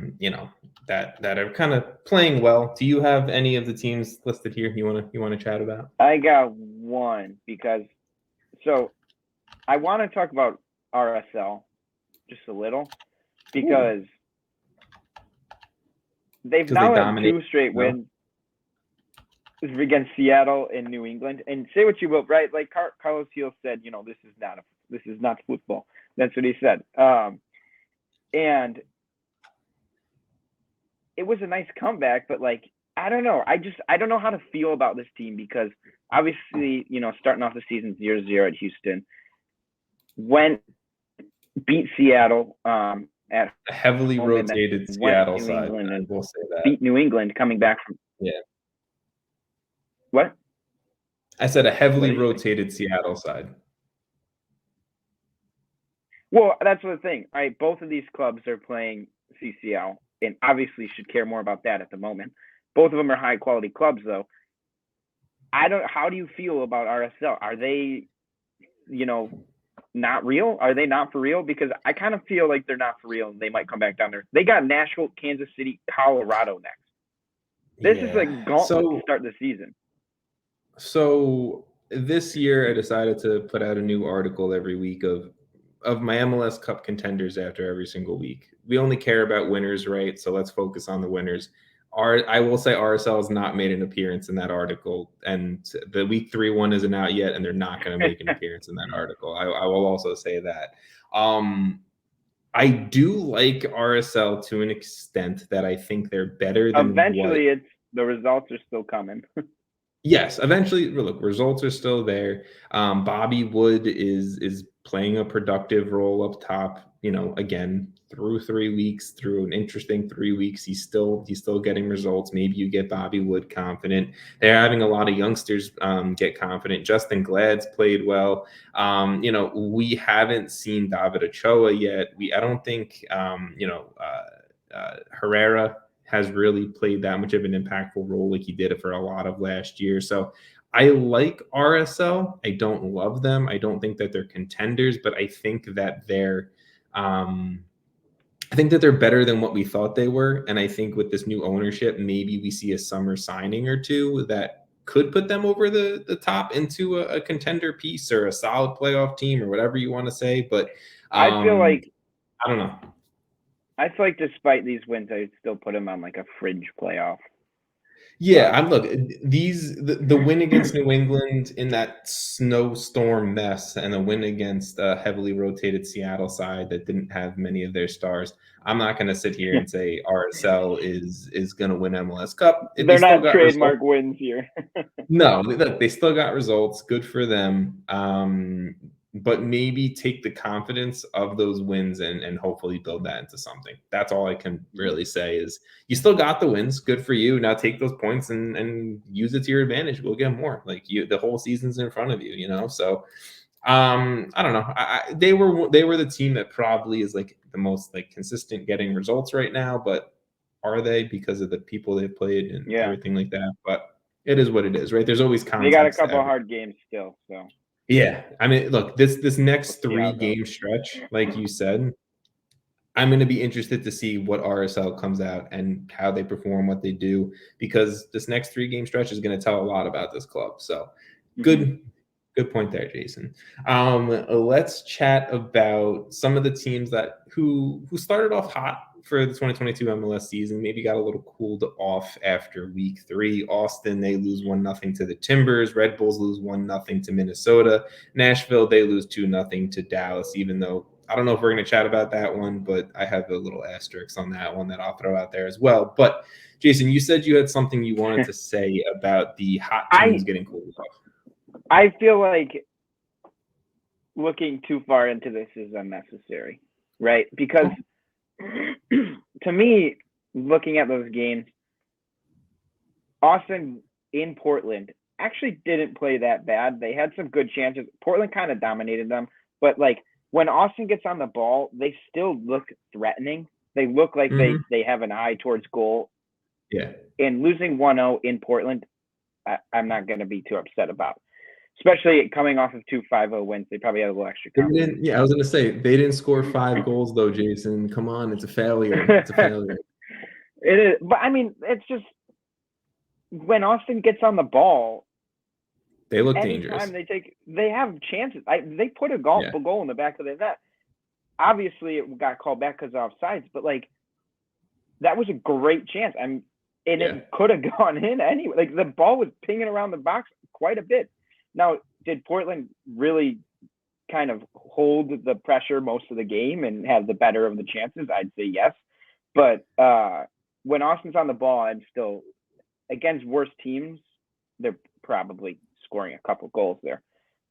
are kind of playing well. Do you have any of the teams listed here you want to chat about? I got one so I want to talk about RSL just a little because they've now had 2 straight wins against Seattle and New England. And say what you will, right? Like Carlos Gil said, this is not football. That's what he said. And it was a nice comeback, but like, I don't know. I don't know how to feel about this team because obviously, starting off the season 0-0 at Houston, beat Seattle at a heavily rotated Seattle side. And we'll say that. Beat New England coming back from What? I said a heavily rotated Seattle side. Well, that's the thing. Right? Both of these clubs are playing CCL and obviously should care more about that at the moment. Both of them are high quality clubs though. How do you feel about RSL? Are they, not real? Are they not for real? Because I kind of feel like they're not for real and they might come back down there. They got Nashville, Kansas City, Colorado next. This is like gauntlet to start the season. So this year I decided to put out a new article every week of my MLS Cup contenders after every single week. We only care about winners, right? So let's focus on the winners. I will say RSL has not made an appearance in that article, and the week 3 one isn't out yet, and they're not going to make an appearance in that article. I will also say that. I do like RSL to an extent that I think they're better than eventually the results are still coming. Yes, eventually. Look, results are still there. Bobby Wood is playing a productive role up top. Again, through an interesting 3 weeks, he's still getting results. Maybe you get Bobby Wood confident. They're having a lot of youngsters get confident. Justin Glad's played well. We haven't seen David Ochoa yet. I don't think Herrera has really played that much of an impactful role like he did it for a lot of last year. So I like RSL. I don't love them. I don't think that they're contenders, but I think that they're better than what we thought they were. And I think with this new ownership, maybe we see a summer signing or two that could put them over the top into a contender piece or a solid playoff team or whatever you want to say. But I feel like I don't know. I feel like despite these wins, I'd still put them on like a fringe playoff. Yeah, look, the win against New England in that snowstorm mess and the win against a heavily rotated Seattle side that didn't have many of their stars. I'm not going to sit here and say RSL is going to win MLS Cup. They're not trademark wins here. No, look, they still got results. Good for them. But maybe take the confidence of those wins and hopefully build that into something. That's all I can really say is you still got the wins. Good for you. Now take those points and use it to your advantage. We'll get more. Like the whole season's in front of you, you know? So I don't know. They were the team that probably is like the most like consistent getting results right now, but are they because of the people they've played and everything like that? But it is what it is, right? There's always context. They got a couple of hard games still, so. Yeah, I mean, look, this next 3-game stretch, like you said, I'm going to be interested to see what RSL comes out and how they perform, what they do, because this next 3-game stretch is going to tell a lot about this club. So, good point there, Jason. Let's chat about some of the teams who started off hot for the 2022 MLS season, maybe got a little cooled off after week 3. Austin, they lose 1-0 to the Timbers. Red Bulls lose 1-0 to Minnesota. Nashville, they lose 2-0 to Dallas, even though I don't know if we're going to chat about that one, but I have a little asterisk on that one that I'll throw out there as well. But Jason, you said you had something you wanted to say about the hot teams getting cooled off. I feel like looking too far into this is unnecessary, right? Because to me, looking at those games, Austin in Portland actually didn't play that bad. They had some good chances. Portland kind of dominated them, but like when Austin gets on the ball, they still look threatening. They look like they have an eye towards goal. Yeah. And losing 1-0 in Portland, I'm not going to be too upset about. Especially coming off of 2 5-0 wins, they probably had a little extra confidence. I was going to say, they didn't score 5 goals, though, Jason. Come on, it's a failure. It's a failure. It is. But, I mean, it's just when Austin gets on the ball, they look dangerous. They have chances. They put a goal in the back of the net. Obviously, it got called back because of offsides, but, like, that was a great chance. It could have gone in anyway. Like, the ball was pinging around the box quite a bit. Now, did Portland really kind of hold the pressure most of the game and have the better of the chances? I'd say yes. But when Austin's on the ball, I'm still against worse teams. They're probably scoring a couple goals there.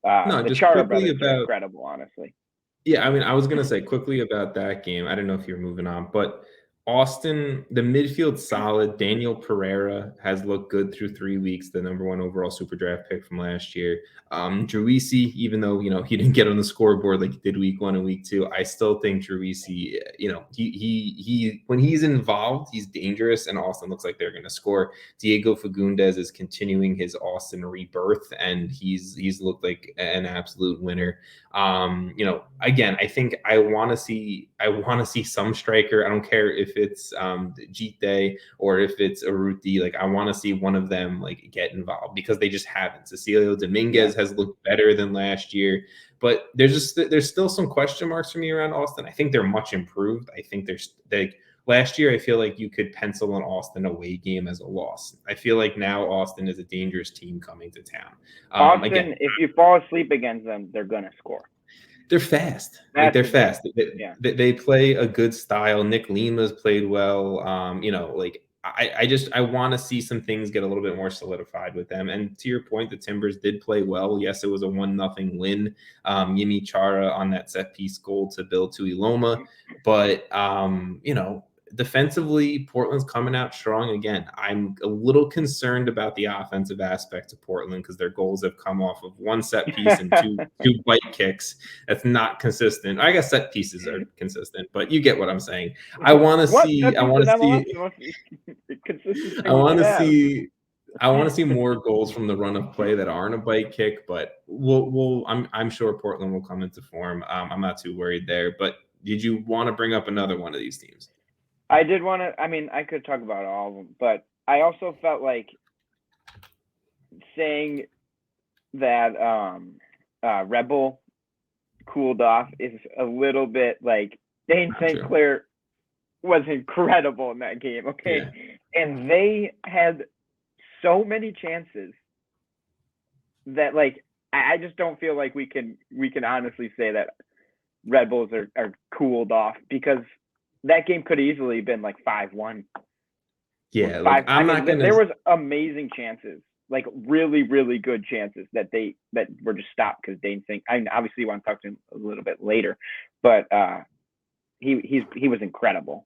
The Chara brothers are incredible, honestly. Yeah, I mean, I was going to say quickly about that game. I don't know if you're moving on, but Austin, the midfield solid. Daniel Pereira has looked good through 3 weeks, the number 1 overall super draft pick from last year. Gyasi, even though, he didn't get on the scoreboard like he did week 1 and week 2, I still think Gyasi, he when he's involved, he's dangerous, and Austin looks like they're going to score. Diego Fagundes is continuing his Austin rebirth, and he's looked like an absolute winner. Again, I think I want to see some striker. I don't care if it's Jite or if it's Urruti. Like, I want to see one of them like get involved because they just haven't. Cecilio Dominguez has looked better than last year, but there's still some question marks for me around Austin. I think they're much improved. I think last year, I feel like you could pencil an Austin away game as a loss. I feel like now Austin is a dangerous team coming to town. Austin, if you fall asleep against them, they're going to score. They're fast. They're fast. They play a good style. Nick Lima's played well. I want to see some things get a little bit more solidified with them. And to your point, the Timbers did play well. Yes, it was a 1-0 win. Yimi Chara on that set piece goal to Bill Tuiloma. But, defensively, Portland's coming out strong again. I'm a little concerned about the offensive aspect of Portland because their goals have come off of 1 set piece and two bite kicks. That's not consistent. I guess set pieces are consistent, but you get what I'm saying. I want to see I want to see more goals from the run of play that aren't a bite kick, but I'm sure Portland will come into form. I'm not too worried there. But did you want to bring up another one of these teams? I did want to. I mean, I could talk about all of them, but I also felt like saying that Red Bull cooled off is a little bit like Dayne St. Clair was incredible in that game. Okay, yeah. And they had so many chances that like I just don't feel like we can honestly say that Red Bulls are cooled off, because that game could easily have been like 5-1. Yeah, there was amazing chances, like really, really good chances that were just stopped because Dayne St. I mean, obviously you want to talk to him a little bit later, but he was incredible.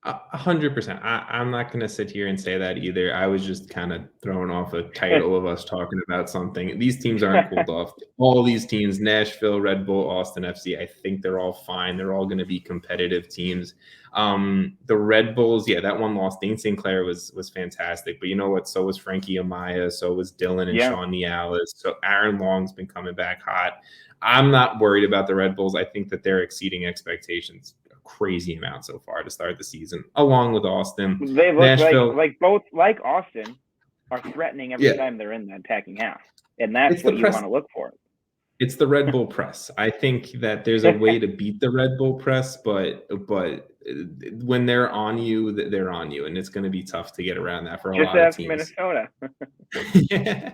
100%. I'm not going to sit here and say that either. I was just kind of throwing off a title of us talking about something. These teams aren't cooled off. All these teams, Nashville, Red Bull, Austin FC, I think they're all fine. They're all going to be competitive teams. The Red Bulls, yeah, that one loss. Dayne St. Clair was fantastic. But you know what? So was Frankie Amaya. So was Dylan and Sean Nialis. So Aaron Long's been coming back hot. I'm not worried about the Red Bulls. I think that they're exceeding expectations crazy amount so far to start the season, along with Austin. They look Nashville, like both like Austin are threatening every time they're in the attacking half, and that's what you want to look for. It's the Red Bull press. I think that there's a way to beat the Red Bull press, but when they're on you, they're on you, and it's going to be tough to get around that for a lot of teams. Minnesota. Yeah.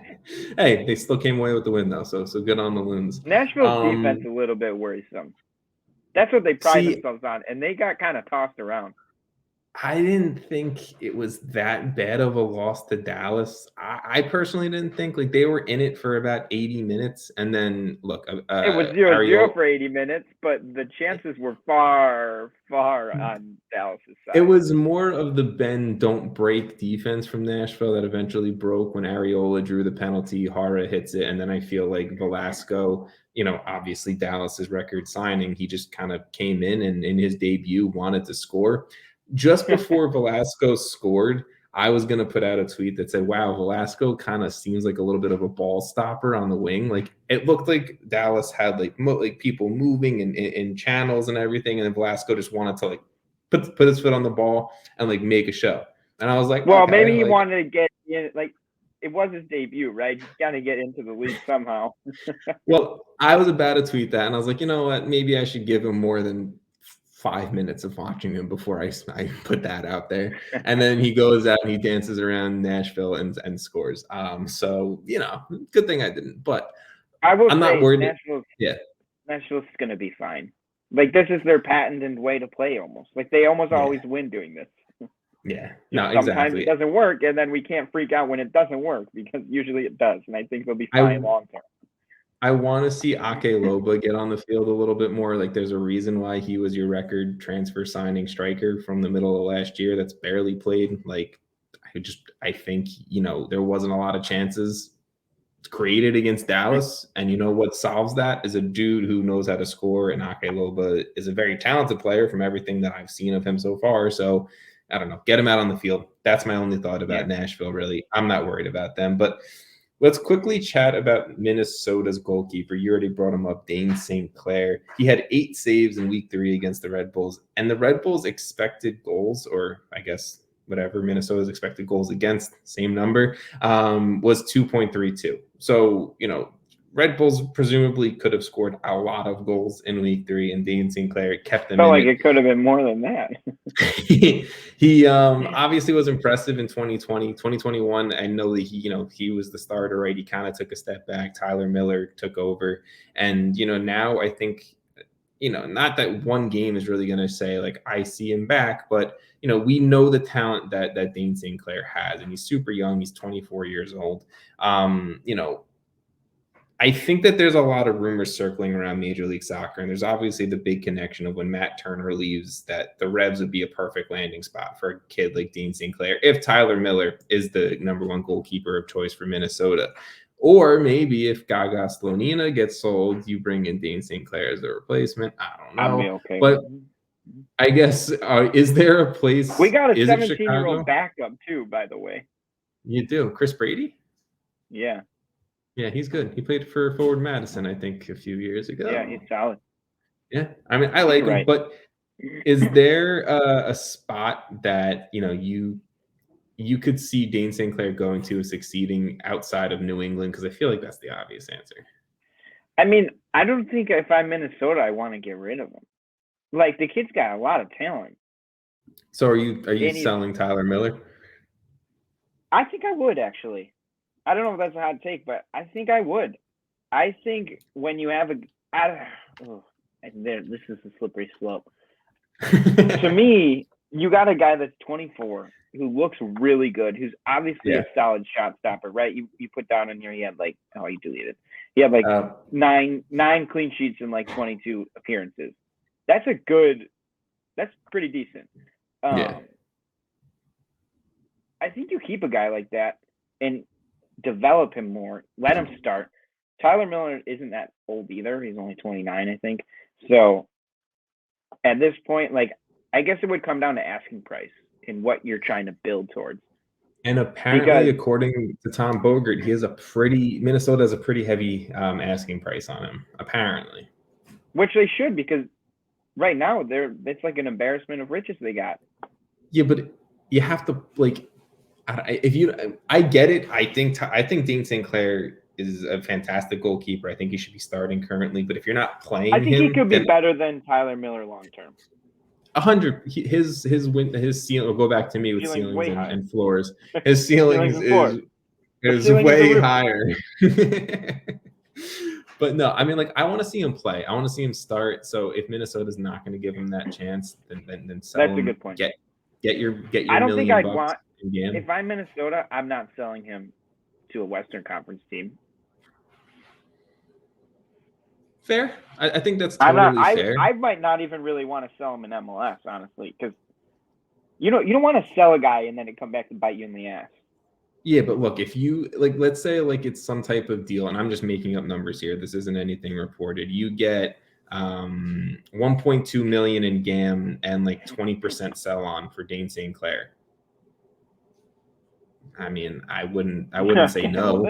Hey, they still came away with the win though, so good on the Loons. Nashville's defense a little bit worrisome. That's what they pride themselves on, and they got kind of tossed around. I didn't think it was that bad of a loss to Dallas. I personally didn't think. Like, they were in it for about 80 minutes, and then look, it was 0-0 for 80 minutes, but the chances were far on Dallas's side. It was more of the bend don't break defense from Nashville that eventually broke when Arriola drew the penalty. Hara hits it, and then I feel like Velasco, obviously Dallas's record signing, he just kind of came in and in his debut wanted to score. Just before Velasco scored, I was going to put out a tweet that said, wow, Velasco kind of seems like a little bit of a ball stopper on the wing. Like, it looked like Dallas had like people moving in channels and everything, and then Velasco just wanted to like put his foot on the ball and like make a show. And I was like, well, maybe he wanted to get in, like, it was his debut, right? He's got to get into the league somehow. Well, I was about to tweet that, and I was like, you know what? Maybe I should give him more than 5 minutes of watching him before I put that out there. And then he goes out and he dances around Nashville and scores. So, good thing I didn't. But I'm not worried. Nashville's going to be fine. Like, this is their patented way to play almost. Like, they almost always win doing this. Yeah, no, sometimes exactly. It doesn't work, and then we can't freak out when it doesn't work, because usually it does, and I think they'll be fine long term. I want to see Ake Loba get on the field a little bit more. Like, there's a reason why he was your record transfer signing striker from the middle of last year that's barely played. Like, I think, there wasn't a lot of chances created against Dallas. And what solves that is a dude who knows how to score. And Ake Loba is a very talented player from everything that I've seen of him so far. So, I don't know, get him out on the field. That's my only thought about Nashville, really. I'm not worried about them. But let's quickly chat about Minnesota's goalkeeper. You already brought him up, Dayne St. Clair. He had 8 saves in week 3 against the Red Bulls. And the Red Bulls' expected goals, or I guess whatever, Minnesota's expected goals against, same number, was 2.32. So, Red Bulls presumably could have scored a lot of goals in week 3, and Dayne St. Clair kept them. Felt like it could have been more than that. He obviously was impressive in 2020. 2021, I know that he was the starter, right? He kind of took a step back. Tyler Miller took over, and now I think not that one game is really going to say like I see him back, but we know the talent that Dayne St. Clair has, and he's super young. He's 24 years old. I think that there's a lot of rumors circling around Major League Soccer, and there's obviously the big connection of when Matt Turner leaves, that the Revs would be a perfect landing spot for a kid like Dayne St. Clair if Tyler Miller is the #1 goalkeeper of choice for Minnesota. Or maybe if Gaga Slonina gets sold, you bring in Dayne St. Clair as a replacement. I don't know. I'll be okay. But I guess, is there a place? We got a 17-year-old backup too, by the way. You do. Chris Brady? Yeah. Yeah, he's good. He played for Forward Madison, I think, a few years ago. Yeah, he's solid. Yeah, I mean, I like him, right. but is there a spot that you could see Dayne St. Clair going to succeeding outside of New England? Because I feel like that's the obvious answer. I mean, I don't think if I'm Minnesota, I want to get rid of him. Like, the kid's got a lot of talent. So are you selling Tyler Miller? I think I would, actually. I don't know if that's a hot take, but I think I would. I think when you have this is a slippery slope. To me, you got a guy that's 24 who looks really good, who's obviously a solid shot stopper, right? You put down in here, he had like, you deleted. He had like nine clean sheets in like 22 appearances. That's pretty decent. I think you keep a guy like that and develop him more. Let him start. Tyler Miller isn't that old either. He's only 29, I think. So at this point, like, I guess it would come down to asking price and what you're trying to build towards. And apparently, according to Tom Bogert, Minnesota has a pretty heavy asking price on him, apparently. Which they should, because right now it's like an embarrassment of riches they got. Yeah, but you have to, like, I get it. I think Dayne St. Clair is a fantastic goalkeeper. I think he should be starting currently. But if you're not playing him, I think he could be better than Tyler Miller long term. 100. His ceiling. We'll go back to me with ceilings and floors. His ceilings is way higher. But no, I mean, like, I want to see him play. I want to see him start. So if Minnesota's not going to give him that chance, then sell him. That's a good point. Get your I don't think I'd want. If I'm Minnesota, I'm not selling him to a Western Conference team. Fair. I think that's totally fair. I might not even really want to sell him in MLS, honestly, because you don't want to sell a guy and then it come back to bite you in the ass. Yeah, but look, if you let's say it's some type of deal, and I'm just making up numbers here. This isn't anything reported. You get 1.2 million in GAM and like 20% sell on for Dayne St. Clair. I mean, I wouldn't say no.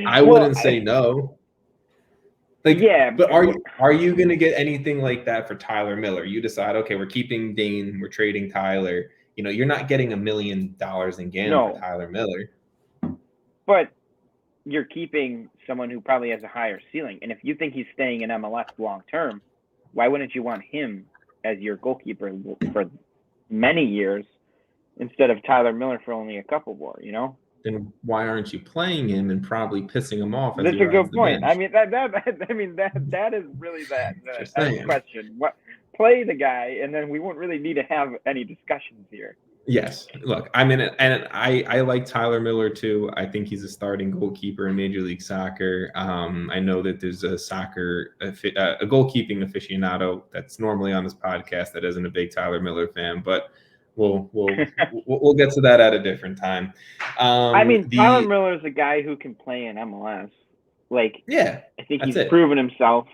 I wouldn't say no. Like, yeah, but are you going to get anything like that for Tyler Miller? You decide, okay, we're keeping Dayne, we're trading Tyler. You're not getting $1 million in GAM for Tyler Miller. But you're keeping someone who probably has a higher ceiling. And if you think he's staying in MLS long term, why wouldn't you want him as your goalkeeper for many years instead of Tyler Miller for only a couple more, Then why aren't you playing him and probably pissing him off? That's a good point. I mean, that is really that question. What, play the guy, and then we won't really need to have any discussions here. Yes. Look, I mean, and I like Tyler Miller too. I think he's a starting goalkeeper in Major League Soccer. I know that there's a goalkeeping aficionado that's normally on this podcast that isn't a big Tyler Miller fan, but we'll get to that at a different time. I mean, Tyler Miller is a guy who can play in MLS. Like, yeah, I think he's proven himself.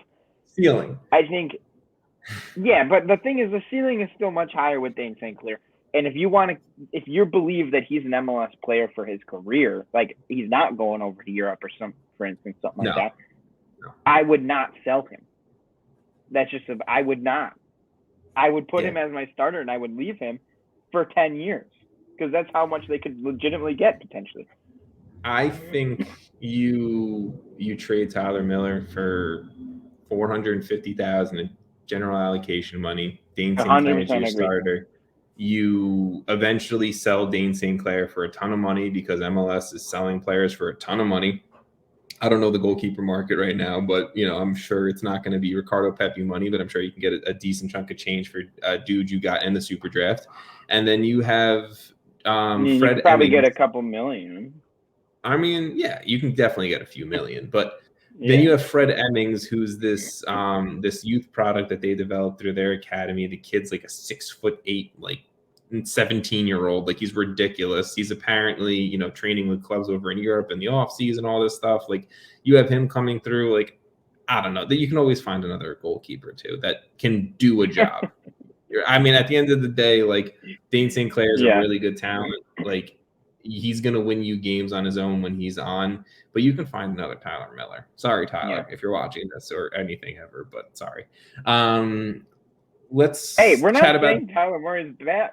Ceiling. I think, yeah, but the thing is, the ceiling is still much higher with Dayne St. Clair. And if you believe that he's an MLS player for his career, like he's not going over to Europe or something like that, I would not sell him. That's just I would not. I would put him as my starter and I would leave him for 10 years because that's how much they could legitimately get potentially. I think you trade Tyler Miller for $450,000 in general allocation money. Dayne St. Clair is your starter. You eventually sell Dayne St. Clair for a ton of money because MLS is selling players for a ton of money. I don't know the goalkeeper market right now, but I'm sure it's not going to be Ricardo Pepi money, but I'm sure you can get a decent chunk of change for a dude you got in the super draft. And then you have Fred. Probably get a couple million. I mean, yeah, you can definitely get a few million, but then you have Fred Emmings, who's this youth product that they developed through their academy. The kid's like a 6'8", like 17-year-old. Like, he's ridiculous. He's apparently, training with clubs over in Europe in the off season, all this stuff. Like, you have him coming through. Like, I don't know, that you can always find another goalkeeper too that can do a job. I mean, at the end of the day, like, Dayne St. Clair is a really good talent. Like, he's going to win you games on his own when he's on, but you can find another Tyler Miller. Sorry, Tyler, if you're watching this or anything ever, but sorry. Let's we're not chat saying about Tyler Murray's bad.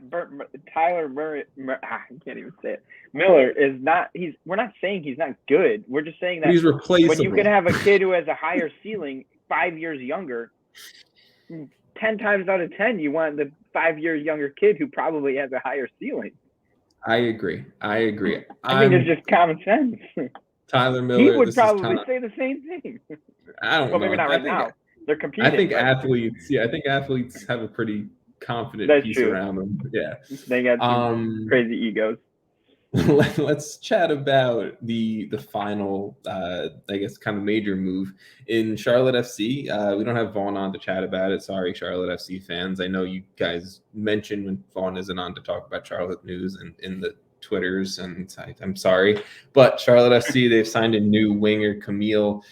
Tyler Murray, I can't even say it. Miller is not. We're not saying he's not good. We're just saying that he's replaceable. when you can have a kid who has a higher ceiling, 5 years younger, 10 times out of 10, you want the 5 years younger kid who probably has a higher ceiling. I agree. I think it's just common sense. Tyler Miller. He would probably say the same thing. I don't know. Maybe not right now. They're competing. I think athletes have a pretty confident piece around them. Yeah. They got some crazy egos. Let's chat about the final, I guess, kind of major move in Charlotte FC. We don't have Vaughn on to chat about it. Sorry, Charlotte FC fans. I know you guys mentioned when Vaughn isn't on to talk about Charlotte news and in the Twitters, and I'm sorry. But Charlotte FC, they've signed a new winger, Camille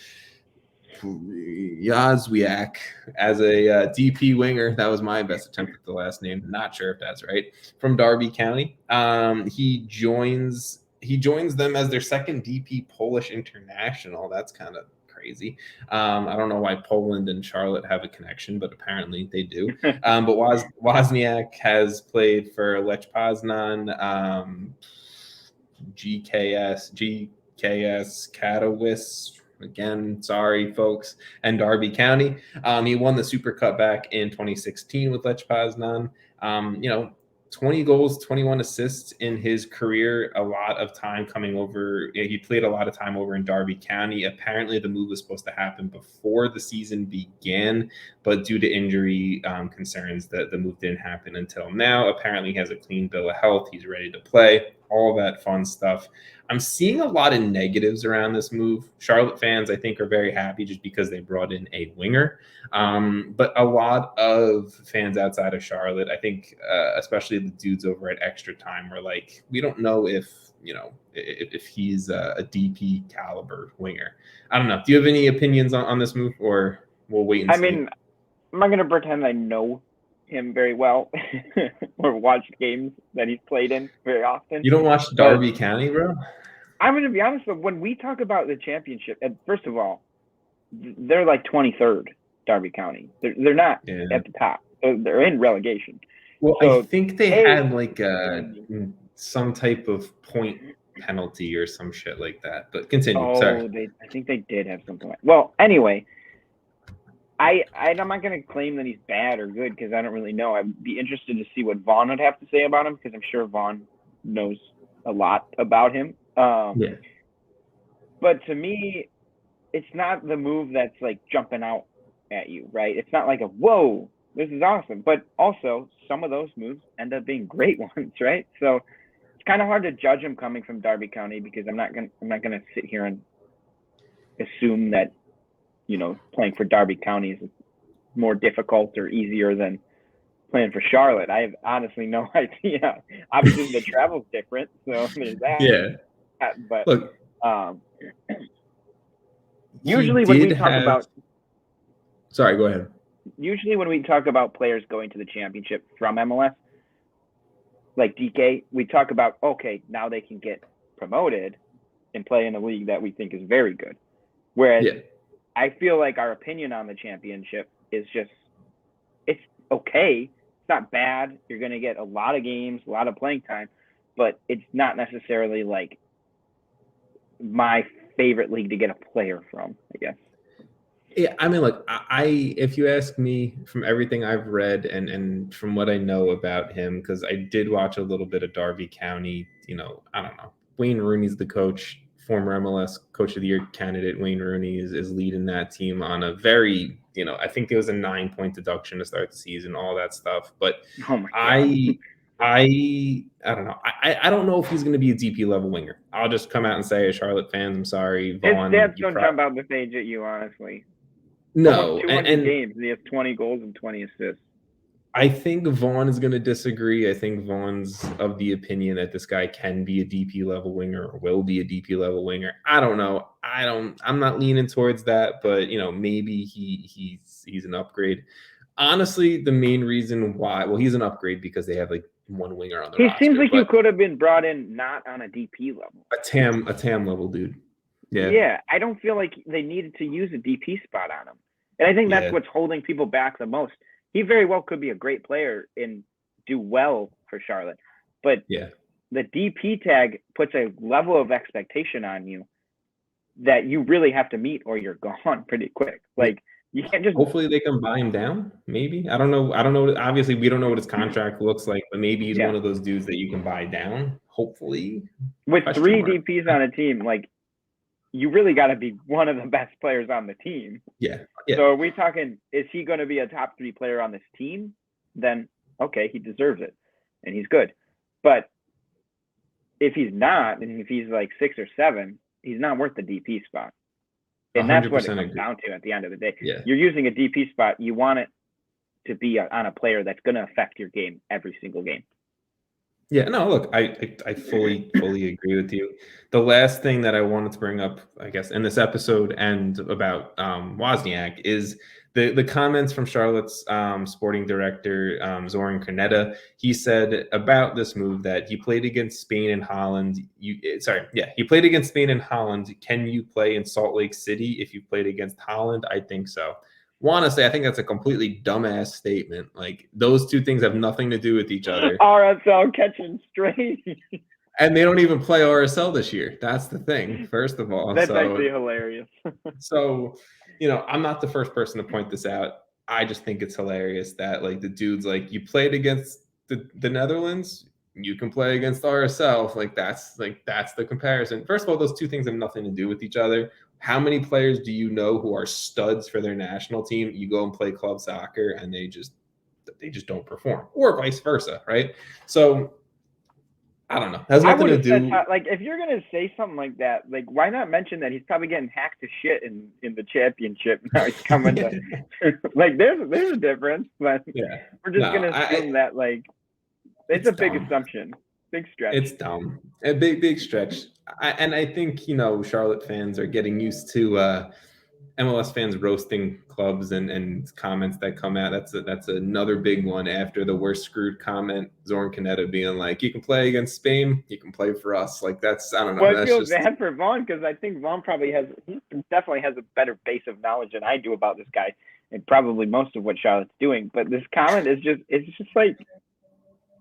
Yazwiak, as a DP winger. That was my best attempt at the last name. Not sure if that's right. From Derby County. He joins them as their second DP Polish international. That's kind of crazy. I don't know why Poland and Charlotte have a connection, but apparently they do. But Wozniak has played for Lech Poznan, GKS Katowice. Again, sorry, folks, and Derby County. He won the Super Cup back in 2016 with Lech Poznan. 20 goals, 21 assists in his career, a lot of time coming over. He played a lot of time over in Derby County. Apparently, the move was supposed to happen before the season began, but due to injury concerns, the move didn't happen until now. Apparently, he has a clean bill of health. He's ready to play, all that fun stuff. I'm seeing a lot of negatives around this move. Charlotte fans, I think, are very happy just because they brought in a winger. But a lot of fans outside of Charlotte, I think, especially the dudes over at Extra Time, were like, we don't know if he's a DP caliber winger. I don't know. Do you have any opinions on this move, or we'll wait and see? I mean, I'm not going to pretend I know him very well or watch games that he's played in very often. You don't watch Derby County, bro? I'm going to be honest, but when we talk about the championship, first of all, they're like 23rd, Derby County. They're not at the top. They're in relegation. Well, so I think they had like some type of point penalty or some shit like that. But continue. Sorry. I think they did have something. Well, anyway, I'm not going to claim that he's bad or good because I don't really know. I'd be interested to see what Vaughn would have to say about him because I'm sure Vaughn knows a lot about him. But to me, it's not the move that's like jumping out at you, right? It's not like whoa, this is awesome. But also, some of those moves end up being great ones, right? So it's kind of hard to judge him coming from Derby County because I'm not gonna sit here and assume that playing for Derby County is more difficult or easier than playing for Charlotte. I have honestly no idea. Obviously, the travel's different, so there's that. Yeah. But look, usually when we talk about, sorry, go ahead. Usually when we talk about players going to the championship from MLS, like DK, we talk about now they can get promoted and play in a league that we think is very good. Whereas I feel like our opinion on the championship is just it's okay. It's not bad. You're going to get a lot of games, a lot of playing time, but it's not necessarily like my favorite league to get a player from, I guess. Yeah, I mean, look, if you ask me, from everything I've read and from what I know about him, because I did watch a little bit of Derby County, I don't know. Wayne Rooney's the coach, former MLS Coach of the Year candidate. Wayne Rooney is leading that team on a very, I think it was a 9-point deduction to start the season, all that stuff. But I don't know. I don't know if he's going to be a DP level winger. I'll just come out and say, Charlotte fans, I'm sorry. Vaughn, his stats don't jump out the page at you, honestly. No. Almost 200 games, he has 20 goals and 20 assists. I think Vaughn is going to disagree. I think Vaughn's of the opinion that this guy can be a DP level winger or will be a DP level winger. I don't know. I'm not leaning towards that, but maybe he's an upgrade. Honestly, the main reason why, he's an upgrade because they have like one winger on the He roster. seems like he could have been brought in not on a DP level. A TAM level dude. Yeah. Yeah, I don't feel like they needed to use a DP spot on him. And I think that's what's holding people back the most. He very well could be a great player and do well for Charlotte. But the DP tag puts a level of expectation on you that you really have to meet or you're gone pretty quick. Like, you can't just... Hopefully they can buy him down, maybe. I don't know. Obviously, we don't know what his contract looks like, but maybe he's one of those dudes that you can buy down, hopefully. With 3 DPs on a team, like, you really got to be one of the best players on the team. Yeah. So are we talking, is he going to be a top 3 player on this team? Then, okay, he deserves it, and he's good. But if he's not, and if he's like 6 or 7, he's not worth the DP spot. And that's what it comes down to at the end of the day. Yeah. You're using a DP spot. You want it to be on a player that's going to affect your game every single game. Yeah, no, look, I fully agree with you. The last thing that I wanted to bring up, I guess, in this episode and about Wozniak is the comments from Charlotte's sporting director, Zoran Krneta. He said about this move that he played against Spain and Holland. He played against Spain and Holland. Can you play in Salt Lake City if you played against Holland? I think so. Want to say I think that's a completely dumbass statement. Like, those two things have nothing to do with each other. RSL catching straight. And they don't even play RSL this year. That's the thing, first of all. That's actually hilarious. So, I'm not the first person to point this out. I just think it's hilarious that, like, the dude's like, you played against the Netherlands, you can play against RSL. Like, that's the comparison. First of all, those two things have nothing to do with each other. How many players do you know who are studs for their national team? You go and play club soccer and they just don't perform, or vice versa, right? So I don't know. It has nothing to do. Like, if you're gonna say something like that, like, why not mention that he's probably getting hacked to shit in the championship? Now he's coming to like, there's a difference, but we're just gonna assume that, like, it's a big assumption. Big stretch. It's dumb. A big stretch. I think, Charlotte fans are getting used to MLS fans roasting clubs and comments that come out. That's another big one after the worst screwed comment, Zoran Krneta being like, you can play against Spain, you can play for us. Like, that's, I don't know. Well, I feel bad for Vaughn, because I think Vaughn he definitely has a better base of knowledge than I do about this guy, and probably most of what Charlotte's doing. But this comment is just like,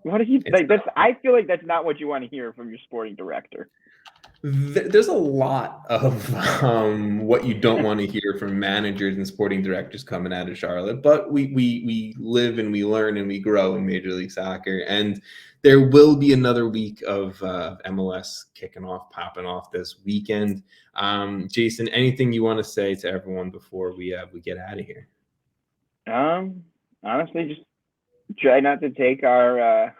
what are you like? I feel like that's not what you want to hear from your sporting director. There's a lot of what you don't want to hear from managers and sporting directors coming out of Charlotte, but we live and we learn and we grow in Major League Soccer, and there will be another week of MLS popping off this weekend. Jason, anything you want to say to everyone before we get out of here? Honestly, just try not to take our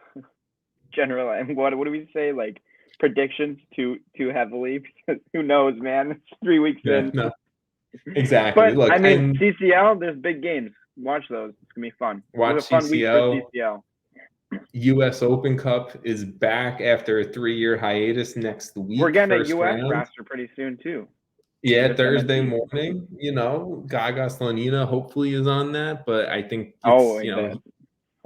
general, what do we say, like, predictions too heavily, because who knows, man? It's 3 weeks in. No, exactly. But look, I mean, CCL, there's big games. Watch those. It's gonna be fun. Watch CCL. Fun week for CCL. U.S. Open Cup is back after a 3-year hiatus next week. We're getting a U.S. roster pretty soon too. Yeah, Thursday morning. Gaga Slonina hopefully is on that, but I think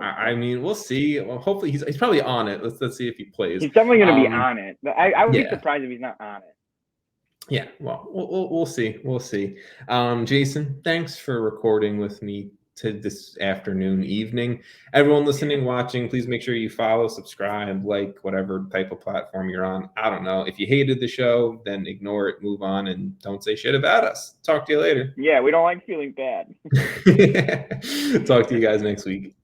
I mean, we'll see. Well, hopefully he's probably on it. Let's see if he plays. He's definitely going to be on it. I would be surprised if he's not on it. Yeah, well, we'll see. We'll see. Jason, thanks for recording with me to this evening. Everyone listening, watching, please make sure you follow, subscribe, like whatever type of platform you're on. I don't know. If you hated the show, then ignore it, move on, and don't say shit about us. Talk to you later. Yeah, we don't like feeling bad. Talk to you guys next week.